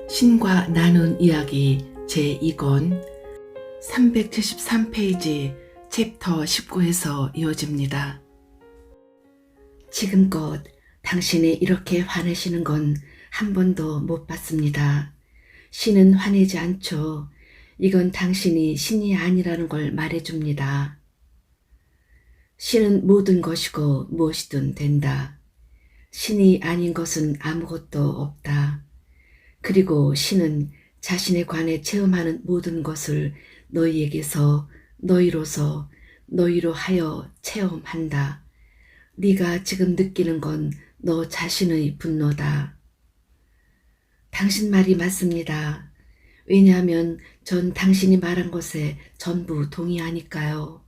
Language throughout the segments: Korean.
신과 나눈 이야기 제2권 373페이지 챕터 19에서 이어집니다. 지금껏 당신이 이렇게 화내시는 건 한 번도 못 봤습니다. 신은 화내지 않죠. 이건 당신이 신이 아니라는 걸 말해줍니다. 신은 모든 것이고 무엇이든 된다. 신이 아닌 것은 아무것도 없다. 그리고 신은 자신에 관해 체험하는 모든 것을 너희에게서 너희로서 너희로 하여 체험한다. 네가 지금 느끼는 건 너 자신의 분노다. 당신 말이 맞습니다. 왜냐하면 전 당신이 말한 것에 전부 동의하니까요.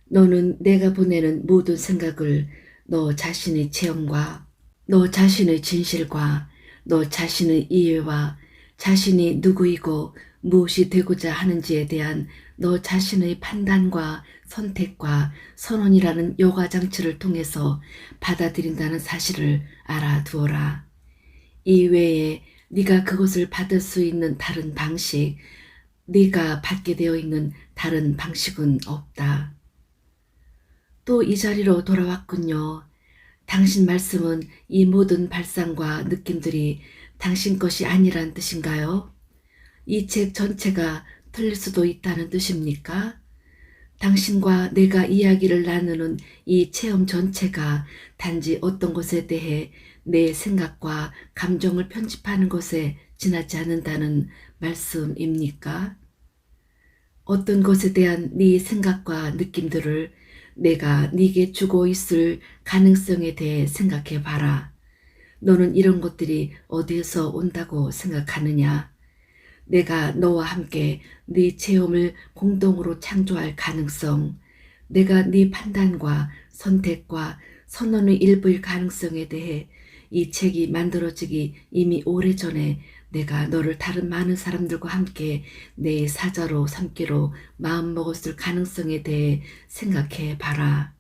너는 내가 보내는 모든 생각을 너 자신의 체험과 너 자신의 진실과 너 자신의 이해와 자신이 누구이고 무엇이 되고자 하는지에 대한 너 자신의 판단과 선택과 선언이라는 여과장치를 통해서 받아들인다는 사실을 알아두어라. 이외에 네가 그것을 받을 수 있는 다른 방식, 네가 받게 되어 있는 다른 방식은 없다. 또 이 자리로 돌아왔군요. 당신 말씀은 이 모든 발상과 느낌들이 당신 것이 아니란 뜻인가요? 이 책 전체가 틀릴 수도 있다는 뜻입니까? 당신과 내가 이야기를 나누는 이 체험 전체가 단지 어떤 것에 대해 내 생각과 감정을 편집하는 것에 지나지 않는다는 말씀입니까? 어떤 것에 대한 네 생각과 느낌들을 내가 네게 주고 있을 가능성에 대해 생각해 봐라. 너는 이런 것들이 어디에서 온다고 생각하느냐? 내가 너와 함께 네 체험을 공동으로 창조할 가능성, 내가 네 판단과 선택과 선언의 일부일 가능성에 대해 이 책이 만들어지기 이미 오래전에 내가 너를 다른 많은 사람들과 함께 내 사자로 삼기로 마음먹었을 가능성에 대해 생각해 봐라.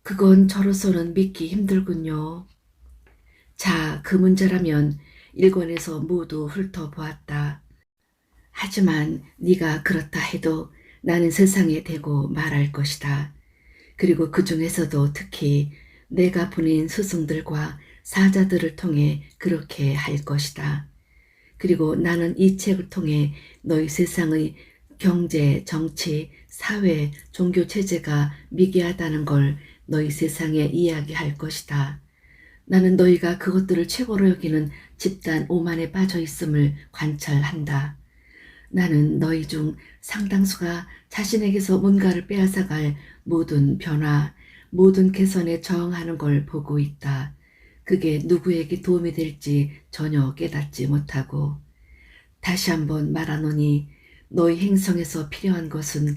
그건 저로서는 믿기 힘들군요. 자, 그 문제라면 1권에서 모두 훑어보았다. 하지만 네가 그렇다 해도 나는 세상에 대고 말할 것이다. 그리고 그 중에서도 특히 내가 보낸 스승들과 사자들을 통해 그렇게 할 것이다. 그리고 나는 이 책을 통해 너희 세상의 경제, 정치, 사회, 종교 체제가 미개하다는 걸 너희 세상에 이야기할 것이다. 나는 너희가 그것들을 최고로 여기는 집단 오만에 빠져 있음을 관찰한다. 나는 너희 중 상당수가 자신에게서 뭔가를 빼앗아갈 모든 변화, 모든 개선에 저항하는 걸 보고 있다. 그게 누구에게 도움이 될지 전혀 깨닫지 못하고. 다시 한번 말하노니 너희 행성에서 필요한 것은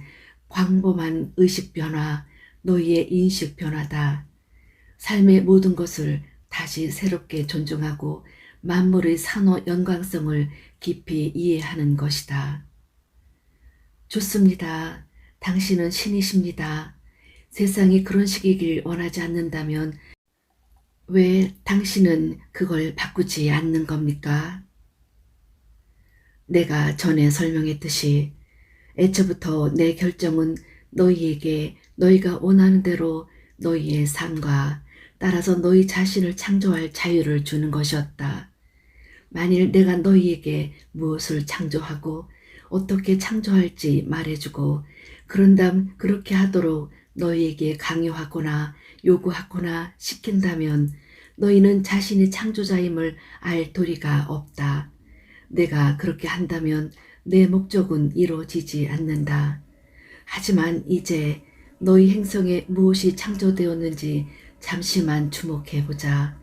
광범한 의식 변화, 너희의 인식 변화다. 삶의 모든 것을 다시 새롭게 존중하고 만물의 산호 연관성을 깊이 이해하는 것이다. 좋습니다. 당신은 신이십니다. 세상이 그런 식이길 원하지 않는다면 왜 당신은 그걸 바꾸지 않는 겁니까? 내가 전에 설명했듯이 애초부터 내 결정은 너희에게 너희가 원하는 대로 너희의 삶과 따라서 너희 자신을 창조할 자유를 주는 것이었다. 만일 내가 너희에게 무엇을 창조하고 어떻게 창조할지 말해주고 그런 다음 그렇게 하도록 너희에게 강요하거나 요구하거나 시킨다면 너희는 자신이 창조자임을 알 도리가 없다. 내가 그렇게 한다면 내 목적은 이루어지지 않는다. 하지만 이제 너희 행성에 무엇이 창조되었는지 잠시만 주목해보자.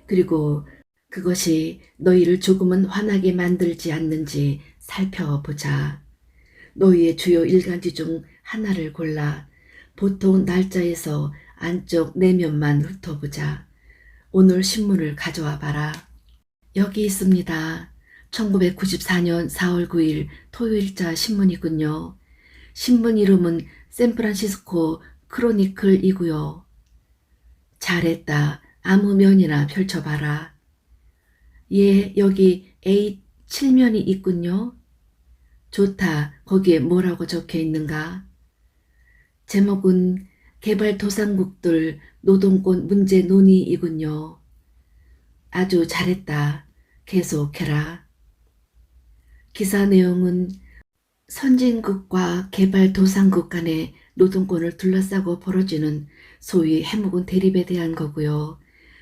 그리고 그것이 너희를 조금은 화나게 만들지 않는지 살펴보자. 너희의 주요 일간지 중 하나를 골라 보통 날짜에서 안쪽 내면만 훑어보자. 오늘 신문을 가져와 봐라. 여기 있습니다. 1994년 4월 9일 토요일자 신문이군요. 신문 이름은 샌프란시스코 크로니클이고요. 잘했다. 아무 면이나 펼쳐봐라. 예, 여기 A7면이 있군요. 좋다. 거기에 뭐라고 적혀 있는가? 제목은 개발도상국들 노동권 문제 논의이군요. 아주 잘했다. 계속해라. 기사 내용은 선진국과 개발도상국 간의 노동권을 둘러싸고 벌어지는 소위 해묵은 대립에 대한 거고요.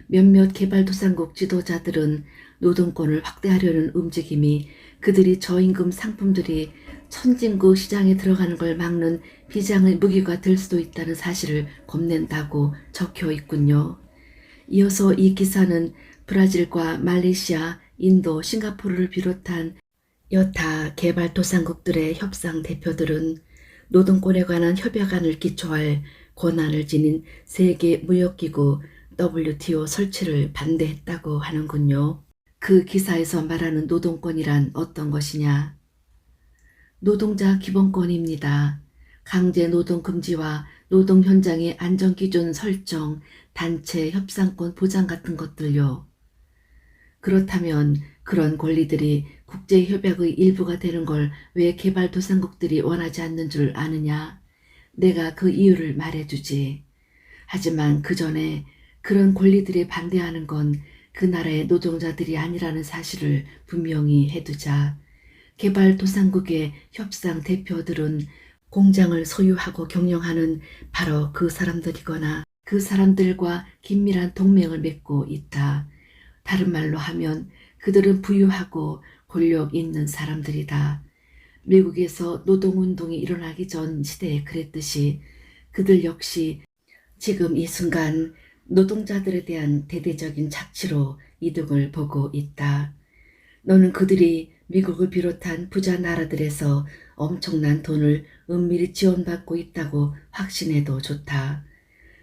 몇몇 개발도상국 지도자들은 노동권을 확대하려는 움직임이 그들이 저임금 상품들이 선진국 시장에 들어가는 걸 막는 비장의 무기가 될 수도 있다는 사실을 겁낸다고 적혀 있군요. 이어서 이 기사는 브라질과 말레이시아, 인도, 싱가포르를 비롯한 여타 개발도상국들의 협상 대표들은 노동권에 관한 협약안을 기초할 권한을 지닌 세계무역기구 WTO 설치를 반대했다고 하는군요. 그 기사에서 말하는 노동권이란 어떤 것이냐? 노동자 기본권입니다. 강제 노동 금지와 노동 현장의 안전기준 설정, 단체 협상권 보장 같은 것들요. 그렇다면 그런 권리들이 국제협약의 일부가 되는 걸 왜 개발도상국들이 원하지 않는 줄 아느냐? 내가 그 이유를 말해주지. 하지만 그 전에 그런 권리들에 반대하는 건 그 나라의 노동자들이 아니라는 사실을 분명히 해두자. 개발도상국의 협상 대표들은 공장을 소유하고 경영하는 바로 그 사람들이거나 그 사람들과 긴밀한 동맹을 맺고 있다. 다른 말로 하면 그들은 부유하고 권력 있는 사람들이다. 미국에서 노동운동이 일어나기 전 시대에 그랬듯이 그들 역시 지금 이 순간 노동자들에 대한 대대적인 착취로 이득을 보고 있다. 너는 그들이 미국을 비롯한 부자 나라들에서 엄청난 돈을 은밀히 지원받고 있다고 확신해도 좋다.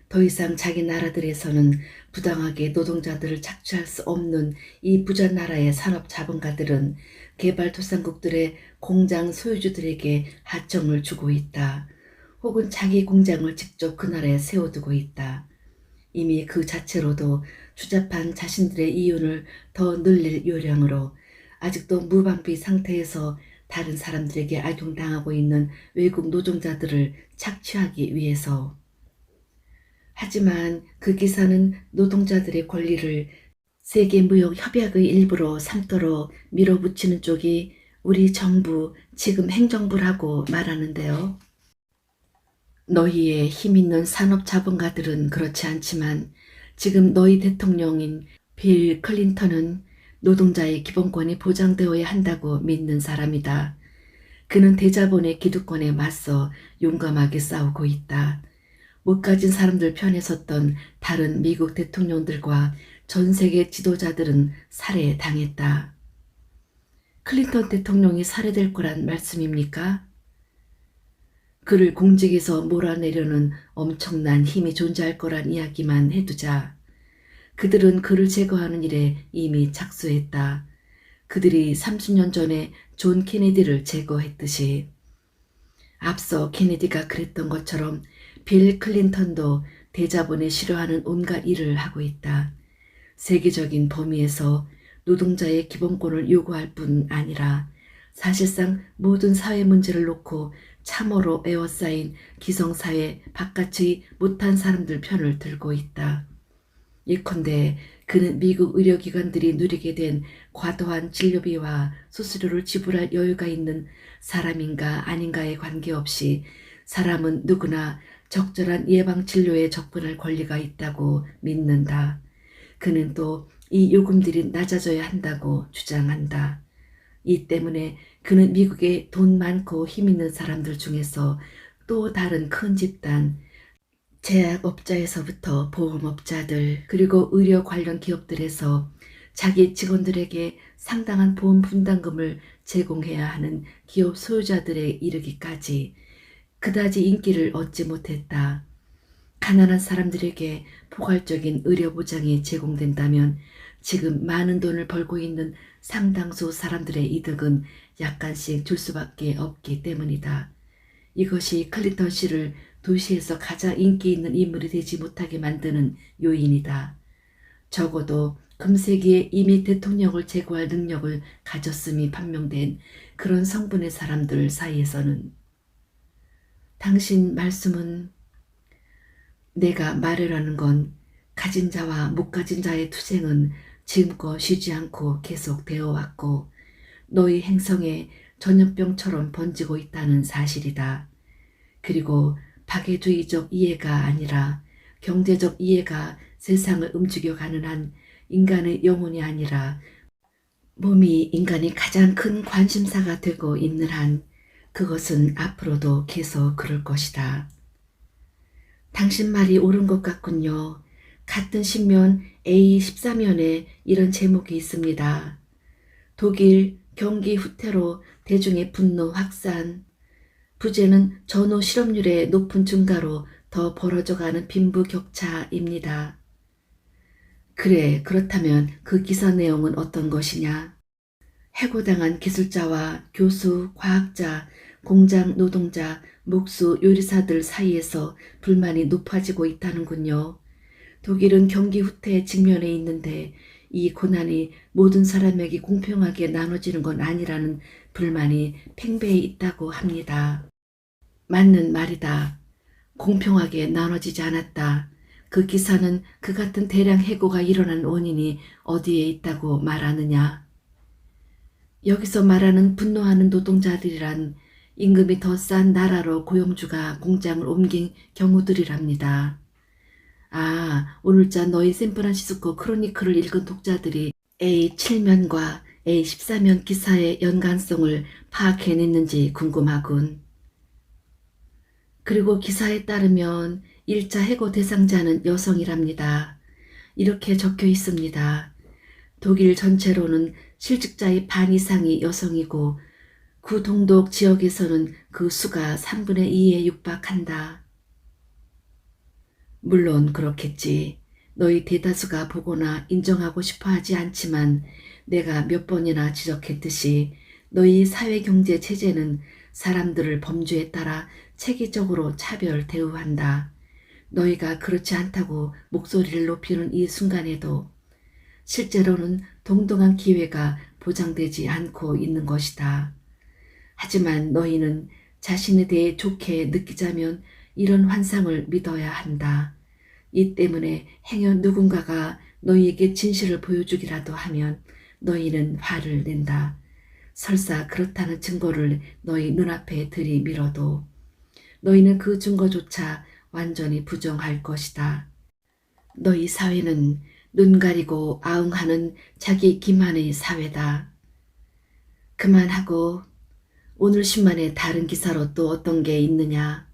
더 이상 자기 나라들에서는 부당하게 노동자들을 착취할 수 없는 이 부자 나라의 산업자본가들은 개발도상국들의 공장 소유주들에게 하청을 주고 있다. 혹은 자기 공장을 직접 그 나라에 세워두고 있다. 이미 그 자체로도 추잡한 자신들의 이윤을 더 늘릴 요량으로 아직도 무방비 상태에서 다른 사람들에게 악용당하고 있는 외국 노동자들을 착취하기 위해서. 하지만 그 기사는 노동자들의 권리를 세계무역협약의 일부로 삼도록 밀어붙이는 쪽이 우리 정부, 지금 행정부라고 말하는데요. 너희의 힘있는 산업자본가들은 그렇지 않지만 지금 너희 대통령인 빌 클린턴은 노동자의 기본권이 보장되어야 한다고 믿는 사람이다. 그는 대자본의 기득권에 맞서 용감하게 싸우고 있다. 못 가진 사람들 편에 섰던 다른 미국 대통령들과 전 세계 지도자들은 살해당했다. 클린턴 대통령이 살해될 거란 말씀입니까? 그를 공직에서 몰아내려는 엄청난 힘이 존재할 거란 이야기만 해두자. 그들은 그를 제거하는 일에 이미 착수했다. 그들이 30년 전에 존 케네디를 제거했듯이. 앞서 케네디가 그랬던 것처럼 빌 클린턴도 대자본에 싫어하는 온갖 일을 하고 있다. 세계적인 범위에서 노동자의 기본권을 요구할 뿐 아니라 사실상 모든 사회 문제를 놓고 참으로 에워싸인 기성사회 바깥의 못한 사람들 편을 들고 있다. 예컨대 그는 미국 의료기관들이 누리게 된 과도한 진료비와 수수료를 지불할 여유가 있는 사람인가 아닌가에 관계없이 사람은 누구나 적절한 예방진료에 접근할 권리가 있다고 믿는다. 그는 또 이 요금들이 낮아져야 한다고 주장한다. 이 때문에 그는 미국의 돈 많고 힘 있는 사람들 중에서 또 다른 큰 집단, 제약업자에서부터 보험업자들 그리고 의료 관련 기업들에서 자기 직원들에게 상당한 보험 분담금을 제공해야 하는 기업 소유자들에 이르기까지 그다지 인기를 얻지 못했다. 가난한 사람들에게 포괄적인 의료보장이 제공된다면 지금 많은 돈을 벌고 있는 상당수 사람들의 이득은 약간씩 줄 수밖에 없기 때문이다. 이것이 클린턴 씨를 도시에서 가장 인기 있는 인물이 되지 못하게 만드는 요인이다. 적어도 금세기에 이미 대통령을 제거할 능력을 가졌음이 판명된 그런 성분의 사람들 사이에서는 당신 말씀은 내가 말하려는 건 가진 자와 못 가진 자의 투쟁은 지금껏 쉬지 않고 계속되어 왔고 너희 행성에 전염병처럼 번지고 있다는 사실이다. 그리고 박애주의적 이해가 아니라 경제적 이해가 세상을 움직여가는 한 인간의 영혼이 아니라 몸이 인간이 가장 큰 관심사가 되고 있는 한 그것은 앞으로도 계속 그럴 것이다. 당신 말이 옳은 것 같군요. 같은 신면 A14면에 이런 제목이 있습니다. 독일 경기 후퇴로 대중의 분노 확산, 부재는 전후 실업률의 높은 증가로 더 벌어져가는 빈부격차입니다. 그래, 그렇다면 그 기사 내용은 어떤 것이냐? 해고당한 기술자와 교수, 과학자, 공장 노동자, 목수, 요리사들 사이에서 불만이 높아지고 있다는군요. 독일은 경기 후퇴 직면에 있는데 이 고난이 모든 사람에게 공평하게 나눠지는 건 아니라는 불만이 팽배해 있다고 합니다. 맞는 말이다. 공평하게 나눠지지 않았다. 그 기사는 그 같은 대량 해고가 일어난 원인이 어디에 있다고 말하느냐. 여기서 말하는 분노하는 노동자들이란 임금이 더 싼 나라로 고용주가 공장을 옮긴 경우들이랍니다. 아, 오늘자 너희 샌프란시스코 크로니클을 읽은 독자들이 A7면과 A14면 기사의 연관성을 파악해냈는지 궁금하군. 그리고 기사에 따르면 1차 해고 대상자는 여성이랍니다. 이렇게 적혀 있습니다. 독일 전체로는 실직자의 반 이상이 여성이고 구동독 지역에서는 그 수가 3분의 2에 육박한다. 물론 그렇겠지. 너희 대다수가 보거나 인정하고 싶어 하지 않지만 내가 몇 번이나 지적했듯이 너희 사회경제 체제는 사람들을 범죄에 따라 체계적으로 차별 대우한다. 너희가 그렇지 않다고 목소리를 높이는 이 순간에도 실제로는 동등한 기회가 보장되지 않고 있는 것이다. 하지만 너희는 자신에 대해 좋게 느끼자면 이런 환상을 믿어야 한다. 이 때문에 행여 누군가가 너희에게 진실을 보여주기라도 하면 너희는 화를 낸다. 설사 그렇다는 증거를 너희 눈앞에 들이밀어도 너희는 그 증거조차 완전히 부정할 것이다. 너희 사회는 눈 가리고 아웅하는 자기 기만의 사회다. 그만하고 오늘 신문에 다른 기사로 또 어떤 게 있느냐.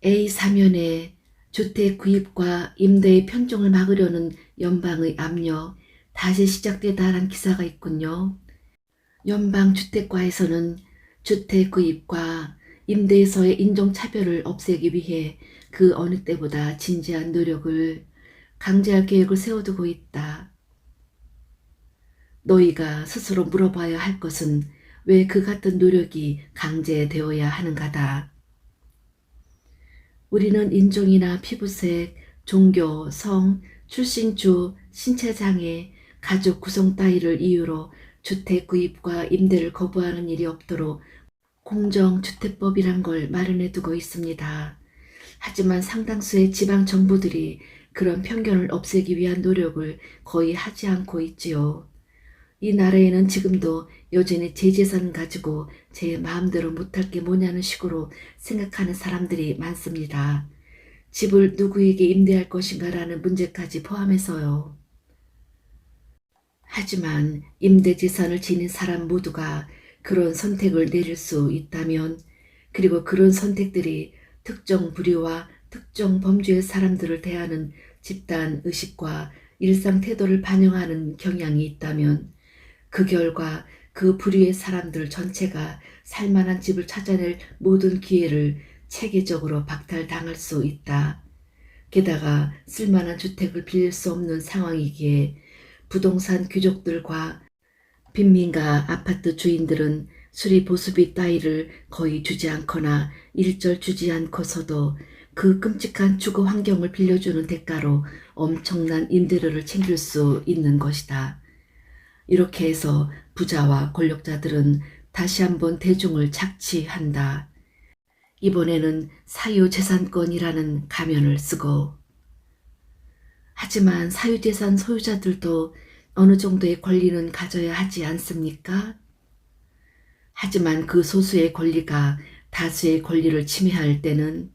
A4면에 주택 구입과 임대의 편중을 막으려는 연방의 압력 다시 시작되다라는 기사가 있군요. 연방주택과에서는 주택 구입과 임대에서의 인종차별을 없애기 위해 그 어느 때보다 진지한 노력을 강제할 계획을 세워두고 있다. 너희가 스스로 물어봐야 할 것은 왜 그 같은 노력이 강제되어야 하는가다. 우리는 인종이나 피부색, 종교, 성, 출신주, 신체장애, 가족 구성 따위를 이유로 주택 구입과 임대를 거부하는 일이 없도록 공정주택법이란 걸 마련해 두고 있습니다. 하지만 상당수의 지방 정부들이 그런 편견을 없애기 위한 노력을 거의 하지 않고 있지요. 이 나라에는 지금도 여전히 제 재산 가지고 제 마음대로 못할 게 뭐냐는 식으로 생각하는 사람들이 많습니다. 집을 누구에게 임대할 것인가라는 문제까지 포함해서요. 하지만 임대 재산을 지닌 사람 모두가 그런 선택을 내릴 수 있다면, 그리고 그런 선택들이 특정 부류와 특정 범죄의 사람들을 대하는 집단 의식과 일상 태도를 반영하는 경향이 있다면 그 결과 그 부류의 사람들 전체가 살만한 집을 찾아낼 모든 기회를 체계적으로 박탈당할 수 있다. 게다가 쓸만한 주택을 빌릴 수 없는 상황이기에 부동산 귀족들과 빈민가 아파트 주인들은 수리 보수비 따위를 거의 주지 않거나 일절 주지 않고서도 그 끔찍한 주거 환경을 빌려주는 대가로 엄청난 임대료를 챙길 수 있는 것이다. 이렇게 해서 부자와 권력자들은 다시 한번 대중을 착취한다. 이번에는 사유재산권이라는 가면을 쓰고. 하지만 사유재산 소유자들도 어느 정도의 권리는 가져야 하지 않습니까? 하지만 그 소수의 권리가 다수의 권리를 침해할 때는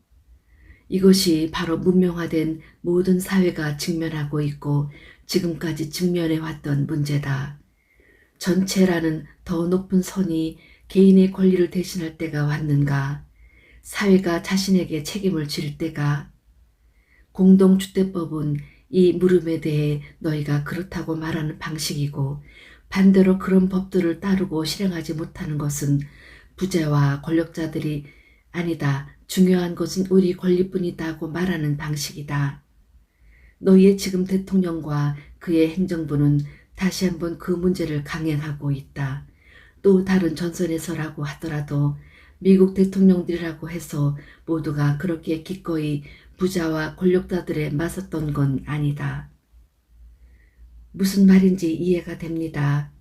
이것이 바로 문명화된 모든 사회가 직면하고 있고 지금까지 직면해왔던 문제다. 전체라는 더 높은 선이 개인의 권리를 대신할 때가 왔는가? 사회가 자신에게 책임을 질 때가? 공동주택법은 이 물음에 대해 너희가 그렇다고 말하는 방식이고 반대로 그런 법들을 따르고 실행하지 못하는 것은 부자와 권력자들이 아니다. 중요한 것은 우리 권리뿐이다고 말하는 방식이다. 너희의 지금 대통령과 그의 행정부는 다시 한번 그 문제를 강행하고 있다. 또 다른 전선에서라고 하더라도 미국 대통령들이라고 해서 모두가 그렇게 기꺼이 부자와 권력자들에 맞섰던 건 아니다. 무슨 말인지 이해가 됩니다.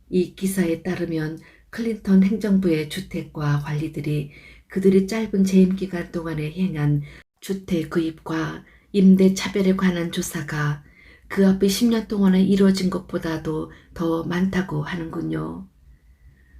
이 기사에 따르면 클린턴 행정부의 주택과 관리들이 그들이 짧은 재임 기간 동안에 행한 주택 구입과 임대 차별에 관한 조사가 그 앞의 10년 동안에 이루어진 것보다도 더 많다고 하는군요.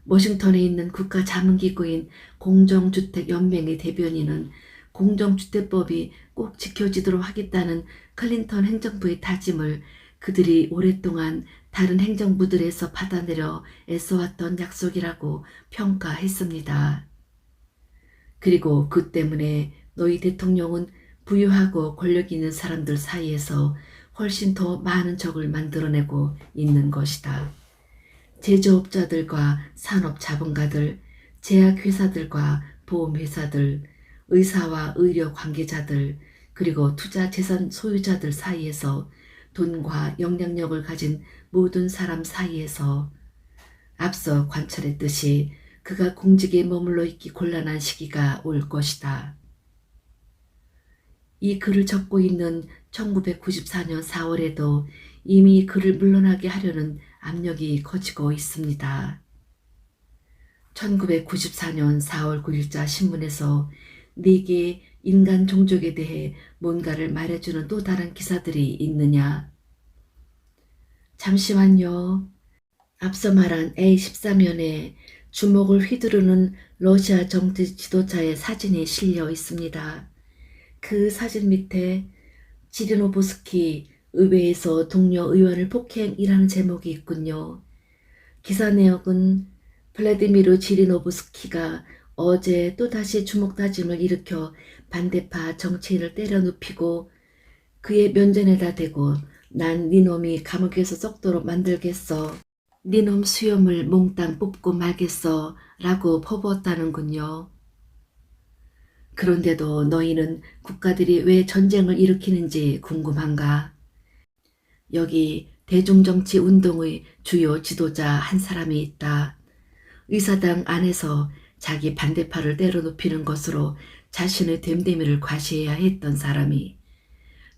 워싱턴에 있는 국가자문기구인 공정주택연맹의 대변인은 공정주택법이 꼭 지켜지도록 하겠다는 클린턴 행정부의 다짐을 그들이 오랫동안 다른 행정부들에서 받아내려 애써왔던 약속이라고 평가했습니다. 그리고 그 때문에 너희 대통령은 부유하고 권력 있는 사람들 사이에서 훨씬 더 많은 적을 만들어내고 있는 것이다. 제조업자들과 산업자본가들, 제약회사들과 보험회사들, 의사와 의료 관계자들, 그리고 투자재산 소유자들 사이에서 돈과 영향력을 가진 모든 사람 사이에서 앞서 관찰했듯이 그가 공직에 머물러 있기 곤란한 시기가 올 것이다. 이 글을 적고 있는 1994년 4월에도 이미 그를 물러나게 하려는 압력이 커지고 있습니다. 1994년 4월 9일자 신문에서 4개의 인간 종족에 대해 뭔가를 말해주는 또 다른 기사들이 있느냐? 잠시만요. 앞서 말한 A14면에 주목을 휘두르는 러시아 정치 지도자의 사진이 실려 있습니다. 그 사진 밑에 지리노브스키 의회에서 동료 의원을 폭행이라는 제목이 있군요. 기사 내용은 블라디미르 지리노브스키가 어제 또다시 주목다짐을 일으켜 반대파 정치인을 때려 눕히고 그의 면전에다 대고 난 니놈이 감옥에서 썩도록 만들겠어. 니놈 수염을 몽땅 뽑고 말겠어 라고 퍼부었다는군요. 그런데도 너희는 국가들이 왜 전쟁을 일으키는지 궁금한가? 여기 대중정치 운동의 주요 지도자 한 사람이 있다. 의사당 안에서 자기 반대파를 때려눕히는 것으로 자신의 됨됨이를 과시해야 했던 사람이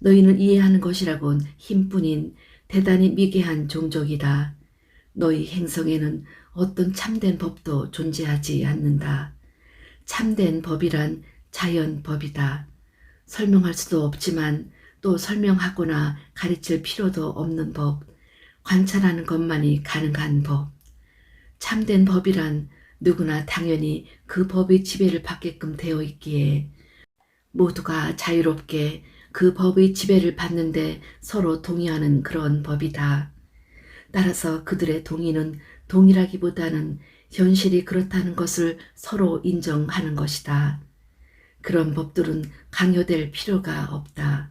너희는 이해하는 것이라곤 힘뿐인 대단히 미개한 종족이다. 너희 행성에는 어떤 참된 법도 존재하지 않는다. 참된 법이란 자연법이다. 설명할 수도 없지만 또 설명하거나 가르칠 필요도 없는 법, 관찰하는 것만이 가능한 법. 참된 법이란 누구나 당연히 그 법의 지배를 받게끔 되어 있기에 모두가 자유롭게 그 법의 지배를 받는데 서로 동의하는 그런 법이다. 따라서 그들의 동의는 동의라기보다는 현실이 그렇다는 것을 서로 인정하는 것이다. 그런 법들은 강요될 필요가 없다.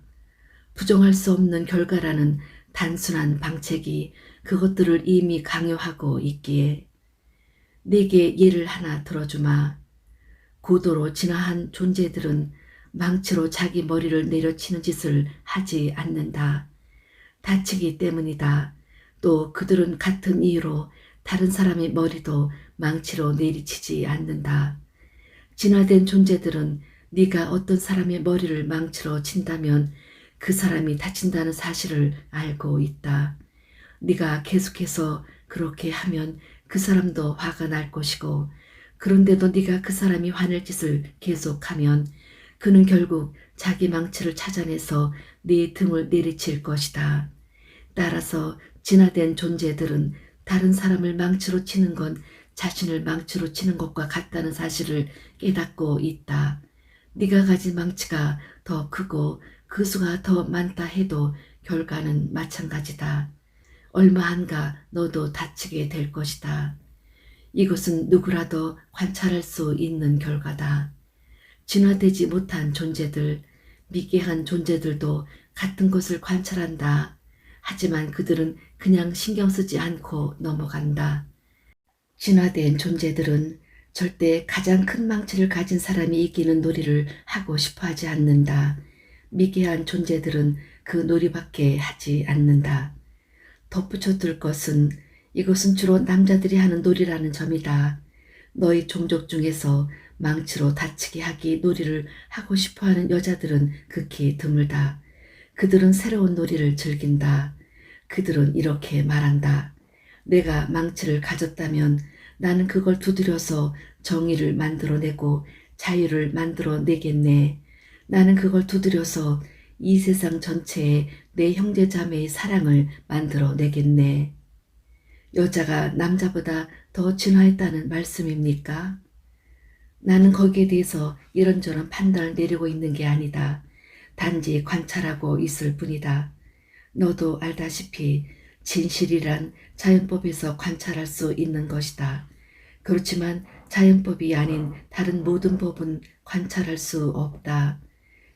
부정할 수 없는 결과라는 단순한 방책이 그것들을 이미 강요하고 있기에 내게 예를 하나 들어주마. 고도로 진화한 존재들은 망치로 자기 머리를 내려치는 짓을 하지 않는다. 다치기 때문이다. 또 그들은 같은 이유로 다른 사람의 머리도 망치로 내리치지 않는다. 진화된 존재들은 네가 어떤 사람의 머리를 망치로 친다면 그 사람이 다친다는 사실을 알고 있다. 네가 계속해서 그렇게 하면 그 사람도 화가 날 것이고, 그런데도 네가 그 사람이 화낼 짓을 계속하면 그는 결국 자기 망치를 찾아내서 네 등을 내리칠 것이다. 따라서 진화된 존재들은 다른 사람을 망치로 치는 건 자신을 망치로 치는 것과 같다는 사실을 깨닫고 있다. 네가 가진 망치가 더 크고 그 수가 더 많다 해도 결과는 마찬가지다. 얼마 안가 너도 다치게 될 것이다. 이것은 누구라도 관찰할 수 있는 결과다. 진화되지 못한 존재들, 미개한 존재들도 같은 것을 관찰한다. 하지만 그들은 그냥 신경 쓰지 않고 넘어간다. 진화된 존재들은 절대 가장 큰 망치를 가진 사람이 이기는 놀이를 하고 싶어 하지 않는다. 미개한 존재들은 그 놀이밖에 하지 않는다. 덧붙여 둘 것은 이것은 주로 남자들이 하는 놀이라는 점이다. 너희 종족 중에서 망치로 다치게 하기 놀이를 하고 싶어하는 여자들은 극히 드물다. 그들은 새로운 놀이를 즐긴다. 그들은 이렇게 말한다. 내가 망치를 가졌다면 나는 그걸 두드려서 정의를 만들어내고 자유를 만들어내겠네. 나는 그걸 두드려서 이 세상 전체에 내 형제자매의 사랑을 만들어내겠네. 여자가 남자보다 더 진화했다는 말씀입니까? 나는 거기에 대해서 이런저런 판단을 내리고 있는 게 아니다. 단지 관찰하고 있을 뿐이다. 너도 알다시피 진실이란 자연법에서 관찰할 수 있는 것이다. 그렇지만 자연법이 아닌 다른 모든 법은 관찰할 수 없다.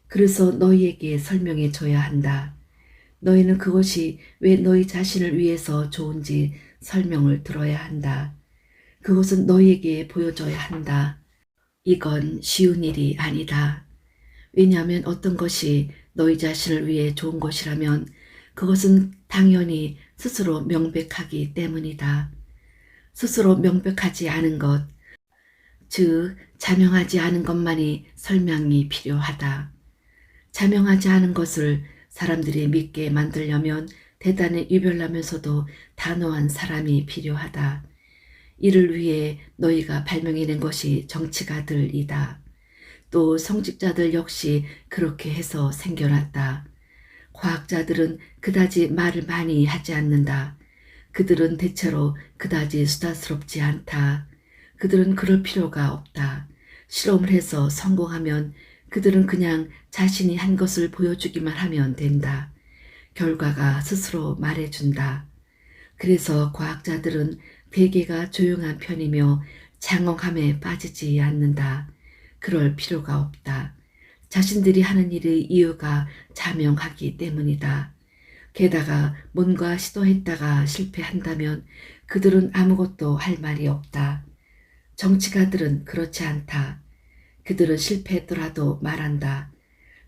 그래서 너희에게 설명해 줘야 한다. 너희는 그것이 왜 너희 자신을 위해서 좋은지 설명을 들어야 한다. 그것은 너희에게 보여줘야 한다. 이건 쉬운 일이 아니다. 왜냐하면 어떤 것이 너희 자신을 위해 좋은 것이라면 그것은 당연히 스스로 명백하기 때문이다. 스스로 명백하지 않은 것, 즉 자명하지 않은 것만이 설명이 필요하다. 자명하지 않은 것을 사람들이 믿게 만들려면 대단히 유별나면서도 단호한 사람이 필요하다. 이를 위해 너희가 발명해낸 것이 정치가들이다. 또 성직자들 역시 그렇게 해서 생겨났다. 과학자들은 그다지 말을 많이 하지 않는다. 그들은 대체로 그다지 수다스럽지 않다. 그들은 그럴 필요가 없다. 실험을 해서 성공하면 그들은 그냥 자신이 한 것을 보여주기만 하면 된다. 결과가 스스로 말해준다. 그래서 과학자들은 대개가 조용한 편이며 장엄함에 빠지지 않는다. 그럴 필요가 없다. 자신들이 하는 일의 이유가 자명하기 때문이다. 게다가 뭔가 시도했다가 실패한다면 그들은 아무것도 할 말이 없다. 정치가들은 그렇지 않다. 그들은 실패했더라도 말한다.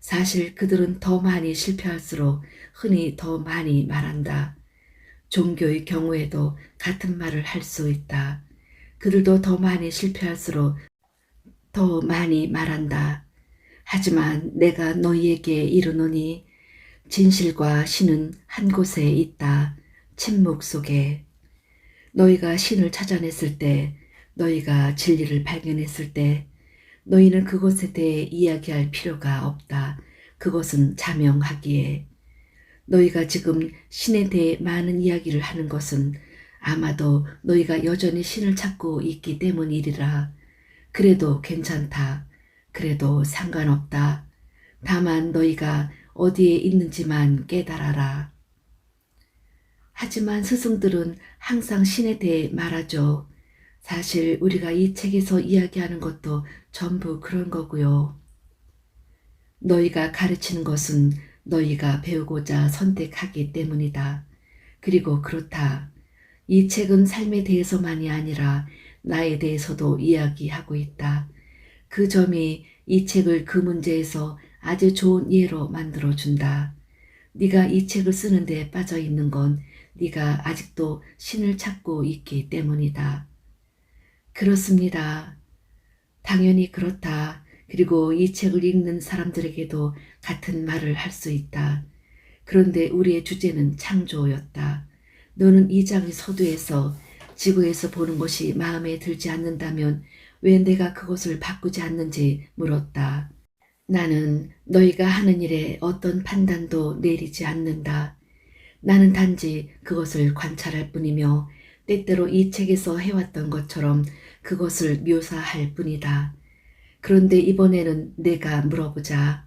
사실 그들은 더 많이 실패할수록 흔히 더 많이 말한다. 종교의 경우에도 같은 말을 할 수 있다. 그들도 더 많이 실패할수록 더 많이 말한다. 하지만 내가 너희에게 이르노니 진실과 신은 한 곳에 있다. 침묵 속에. 너희가 신을 찾아냈을 때, 너희가 진리를 발견했을 때 너희는 그것에 대해 이야기할 필요가 없다. 그것은 자명하기에. 너희가 지금 신에 대해 많은 이야기를 하는 것은 아마도 너희가 여전히 신을 찾고 있기 때문이리라. 그래도 괜찮다. 그래도 상관없다. 다만 너희가 어디에 있는지만 깨달아라. 하지만 스승들은 항상 신에 대해 말하죠. 사실 우리가 이 책에서 이야기하는 것도 전부 그런 거고요. 너희가 가르치는 것은 너희가 배우고자 선택하기 때문이다. 그리고 그렇다. 이 책은 삶에 대해서만이 아니라 나에 대해서도 이야기하고 있다. 그 점이 이 책을 그 문제에서 아주 좋은 예로 만들어준다. 네가 이 책을 쓰는데 빠져있는 건 네가 아직도 신을 찾고 있기 때문이다. 그렇습니다. 당연히 그렇다. 그리고 이 책을 읽는 사람들에게도 같은 말을 할 수 있다. 그런데 우리의 주제는 창조였다. 너는 이 장의 서두에서 지구에서 보는 것이 마음에 들지 않는다면 왜 내가 그것을 바꾸지 않는지 물었다. 나는 너희가 하는 일에 어떤 판단도 내리지 않는다. 나는 단지 그것을 관찰할 뿐이며 때때로 이 책에서 해왔던 것처럼 그것을 묘사할 뿐이다. 그런데 이번에는 내가 물어보자.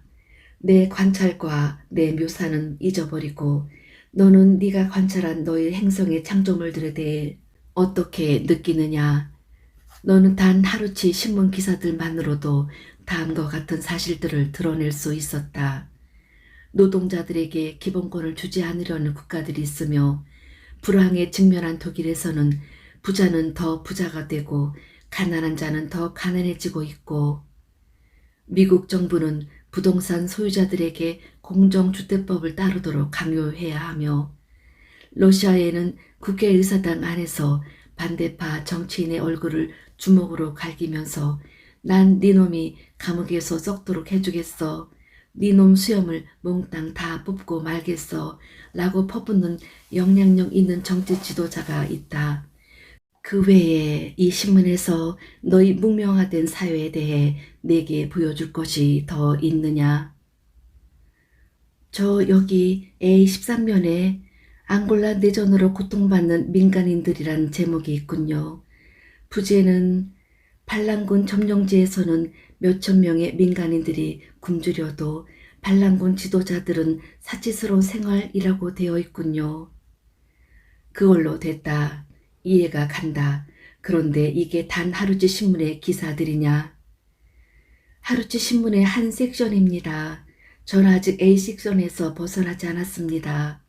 내 관찰과 내 묘사는 잊어버리고 너는 네가 관찰한 너의 행성의 창조물들에 대해 어떻게 느끼느냐? 너는 단 하루치 신문 기사들만으로도 다음과 같은 사실들을 드러낼 수 있었다. 노동자들에게 기본권을 주지 않으려는 국가들이 있으며 불황에 직면한 독일에서는 부자는 더 부자가 되고 가난한 자는 더 가난해지고 있고 미국 정부는 부동산 소유자들에게 공정주택법을 따르도록 강요해야 하며 러시아에는 국회의사당 안에서 반대파 정치인의 얼굴을 주먹으로 갈기면서 난 니놈이 감옥에서 썩도록 해주겠어. 니놈 수염을 몽땅 다 뽑고 말겠어. 라고 퍼붓는 영향력 있는 정치 지도자가 있다. 그 외에 이 신문에서 너희 문명화된 사회에 대해 내게 보여줄 것이 더 있느냐? 저 여기 A13면에 앙골라 내전으로 고통받는 민간인들이란 제목이 있군요. 부제는 반란군 점령지에서는 몇천 명의 민간인들이 굶주려도 반란군 지도자들은 사치스러운 생활이라고 되어 있군요. 그걸로 됐다. 이해가 간다. 그런데 이게 단 하루치 신문의 기사들이냐? 하루치 신문의 한 섹션입니다. 전 아직 A 섹션에서 벗어나지 않았습니다.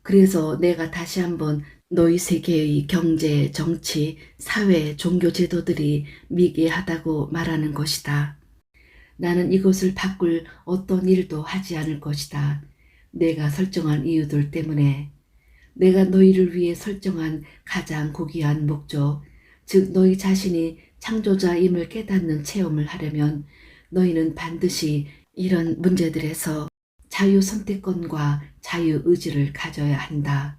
그래서 내가 다시 한번 너희 세계의 경제, 정치, 사회, 종교 제도들이 미개하다고 말하는 것이다. 나는 이것을 바꿀 어떤 일도 하지 않을 것이다. 내가 설정한 이유들 때문에. 내가 너희를 위해 설정한 가장 고귀한 목적, 즉 너희 자신이 창조자임을 깨닫는 체험을 하려면 너희는 반드시 이런 문제들에서 자유선택권과 자유의지를 가져야 한다.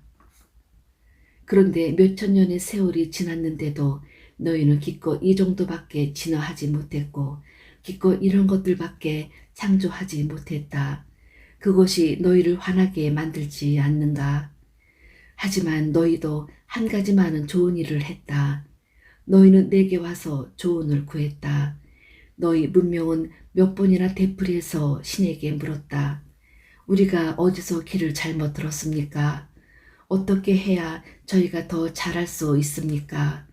그런데 몇천 년의 세월이 지났는데도 너희는 기껏 이 정도밖에 진화하지 못했고 기껏 이런 것들밖에 창조하지 못했다. 그것이 너희를 화나게 만들지 않는가? 하지만 너희도 한 가지만은 좋은 일을 했다. 너희는 내게 와서 조언을 구했다. 너희 문명은 몇 번이나 되풀이해서 신에게 물었다. 우리가 어디서 길을 잘못 들었습니까? 어떻게 해야 저희가 더 잘할 수 있습니까?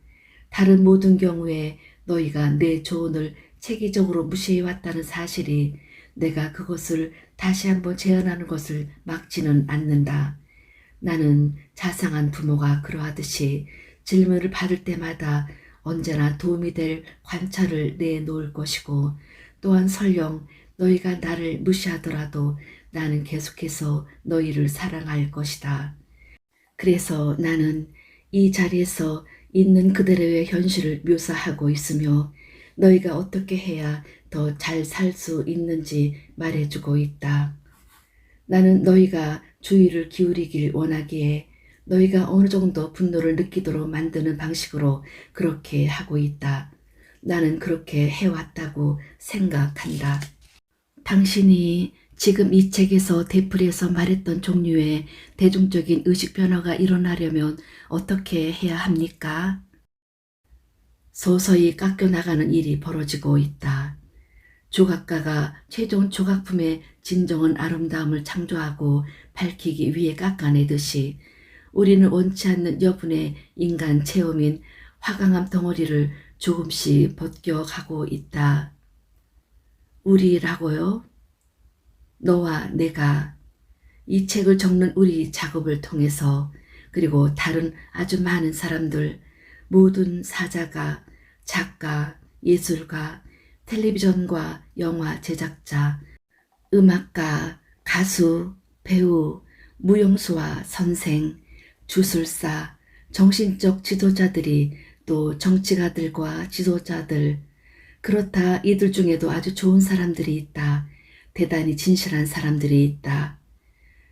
다른 모든 경우에 너희가 내 조언을 체계적으로 무시해왔다는 사실이 내가 그것을 다시 한번 제안하는 것을 막지는 않는다. 나는 자상한 부모가 그러하듯이 질문을 받을 때마다 언제나 도움이 될 관찰을 내놓을 것이고 또한 설령 너희가 나를 무시하더라도 나는 계속해서 너희를 사랑할 것이다. 그래서 나는 이 자리에서 있는 그대로의 현실을 묘사하고 있으며 너희가 어떻게 해야 더 잘 살 수 있는지 말해주고 있다. 나는 너희가 주의를 기울이길 원하기에 너희가 어느 정도 분노를 느끼도록 만드는 방식으로 그렇게 하고 있다. 나는 그렇게 해왔다고 생각한다. 당신이 지금 이 책에서 되풀이해서 말했던 종류의 대중적인 의식 변화가 일어나려면 어떻게 해야 합니까? 서서히 깎여나가는 일이 벌어지고 있다. 조각가가 최종 조각품의 진정한 아름다움을 창조하고 밝히기 위해 깎아내듯이 우리는 원치 않는 여분의 인간 체험인 화강암 덩어리를 조금씩 벗겨가고 있다. 우리라고요? 너와 내가 이 책을 적는 우리 작업을 통해서 그리고 다른 아주 많은 사람들, 모든 사자가, 작가, 예술가, 텔레비전과 영화 제작자, 음악가, 가수, 배우, 무용수와 선생, 주술사, 정신적 지도자들이 또 정치가들과 지도자들, 그렇다 이들 중에도 아주 좋은 사람들이 있다. 대단히 진실한 사람들이 있다.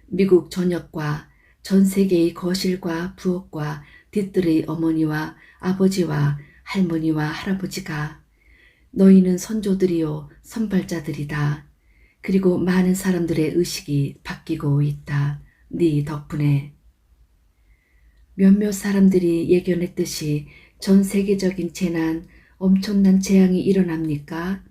미국 전역과 전 세계의 거실과 부엌과 뒤뜰의 어머니와 아버지와 할머니와 할아버지가 너희는 선조들이요 선발자들이다. 그리고 많은 사람들의 의식이 바뀌고 있다. 네 덕분에. 몇몇 사람들이 예견했듯이 전 세계적인 재난, 엄청난 재앙이 일어납니까?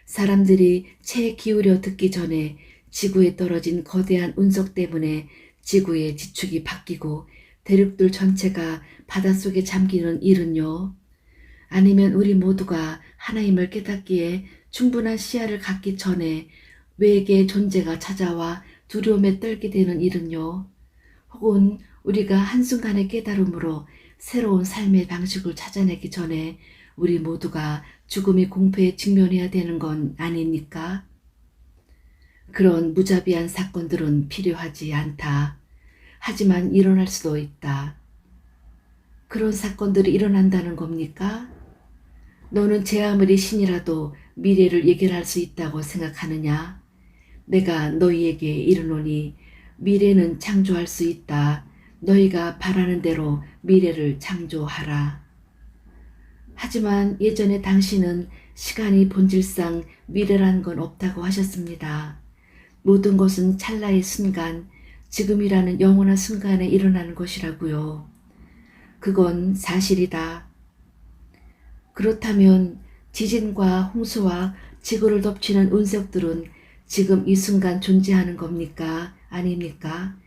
사람들이 채 기울여 듣기 전에 지구에 떨어진 거대한 운석 때문에 지구의 지축이 바뀌고 대륙들 전체가 바닷속에 잠기는 일은요? 아니면 우리 모두가 하나님을 깨닫기에 충분한 시야를 갖기 전에 외계의 존재가 찾아와 두려움에 떨게 되는 일은요? 혹은 우리가 한순간의 깨달음으로 새로운 삶의 방식을 찾아내기 전에 우리 모두가 죽음의 공포에 직면해야 되는 건 아닙니까? 그런 무자비한 사건들은 필요하지 않다. 하지만 일어날 수도 있다. 그런 사건들이 일어난다는 겁니까? 너는 제 아무리 신이라도 미래를 예견할 수 있다고 생각하느냐? 내가 너희에게 이르노니 미래는 창조할 수 있다. 너희가 바라는 대로 미래를 창조하라. 하지만 예전에 당신은 시간이 본질상 미래란 건 없다고 하셨습니다. 모든 것은 찰나의 순간, 지금이라는 영원한 순간에 일어나는 것이라고요. 그건 사실이다. 그렇다면 지진과 홍수와 지구를 덮치는 운석들은 지금 이 순간 존재하는 겁니까? 아닙니까?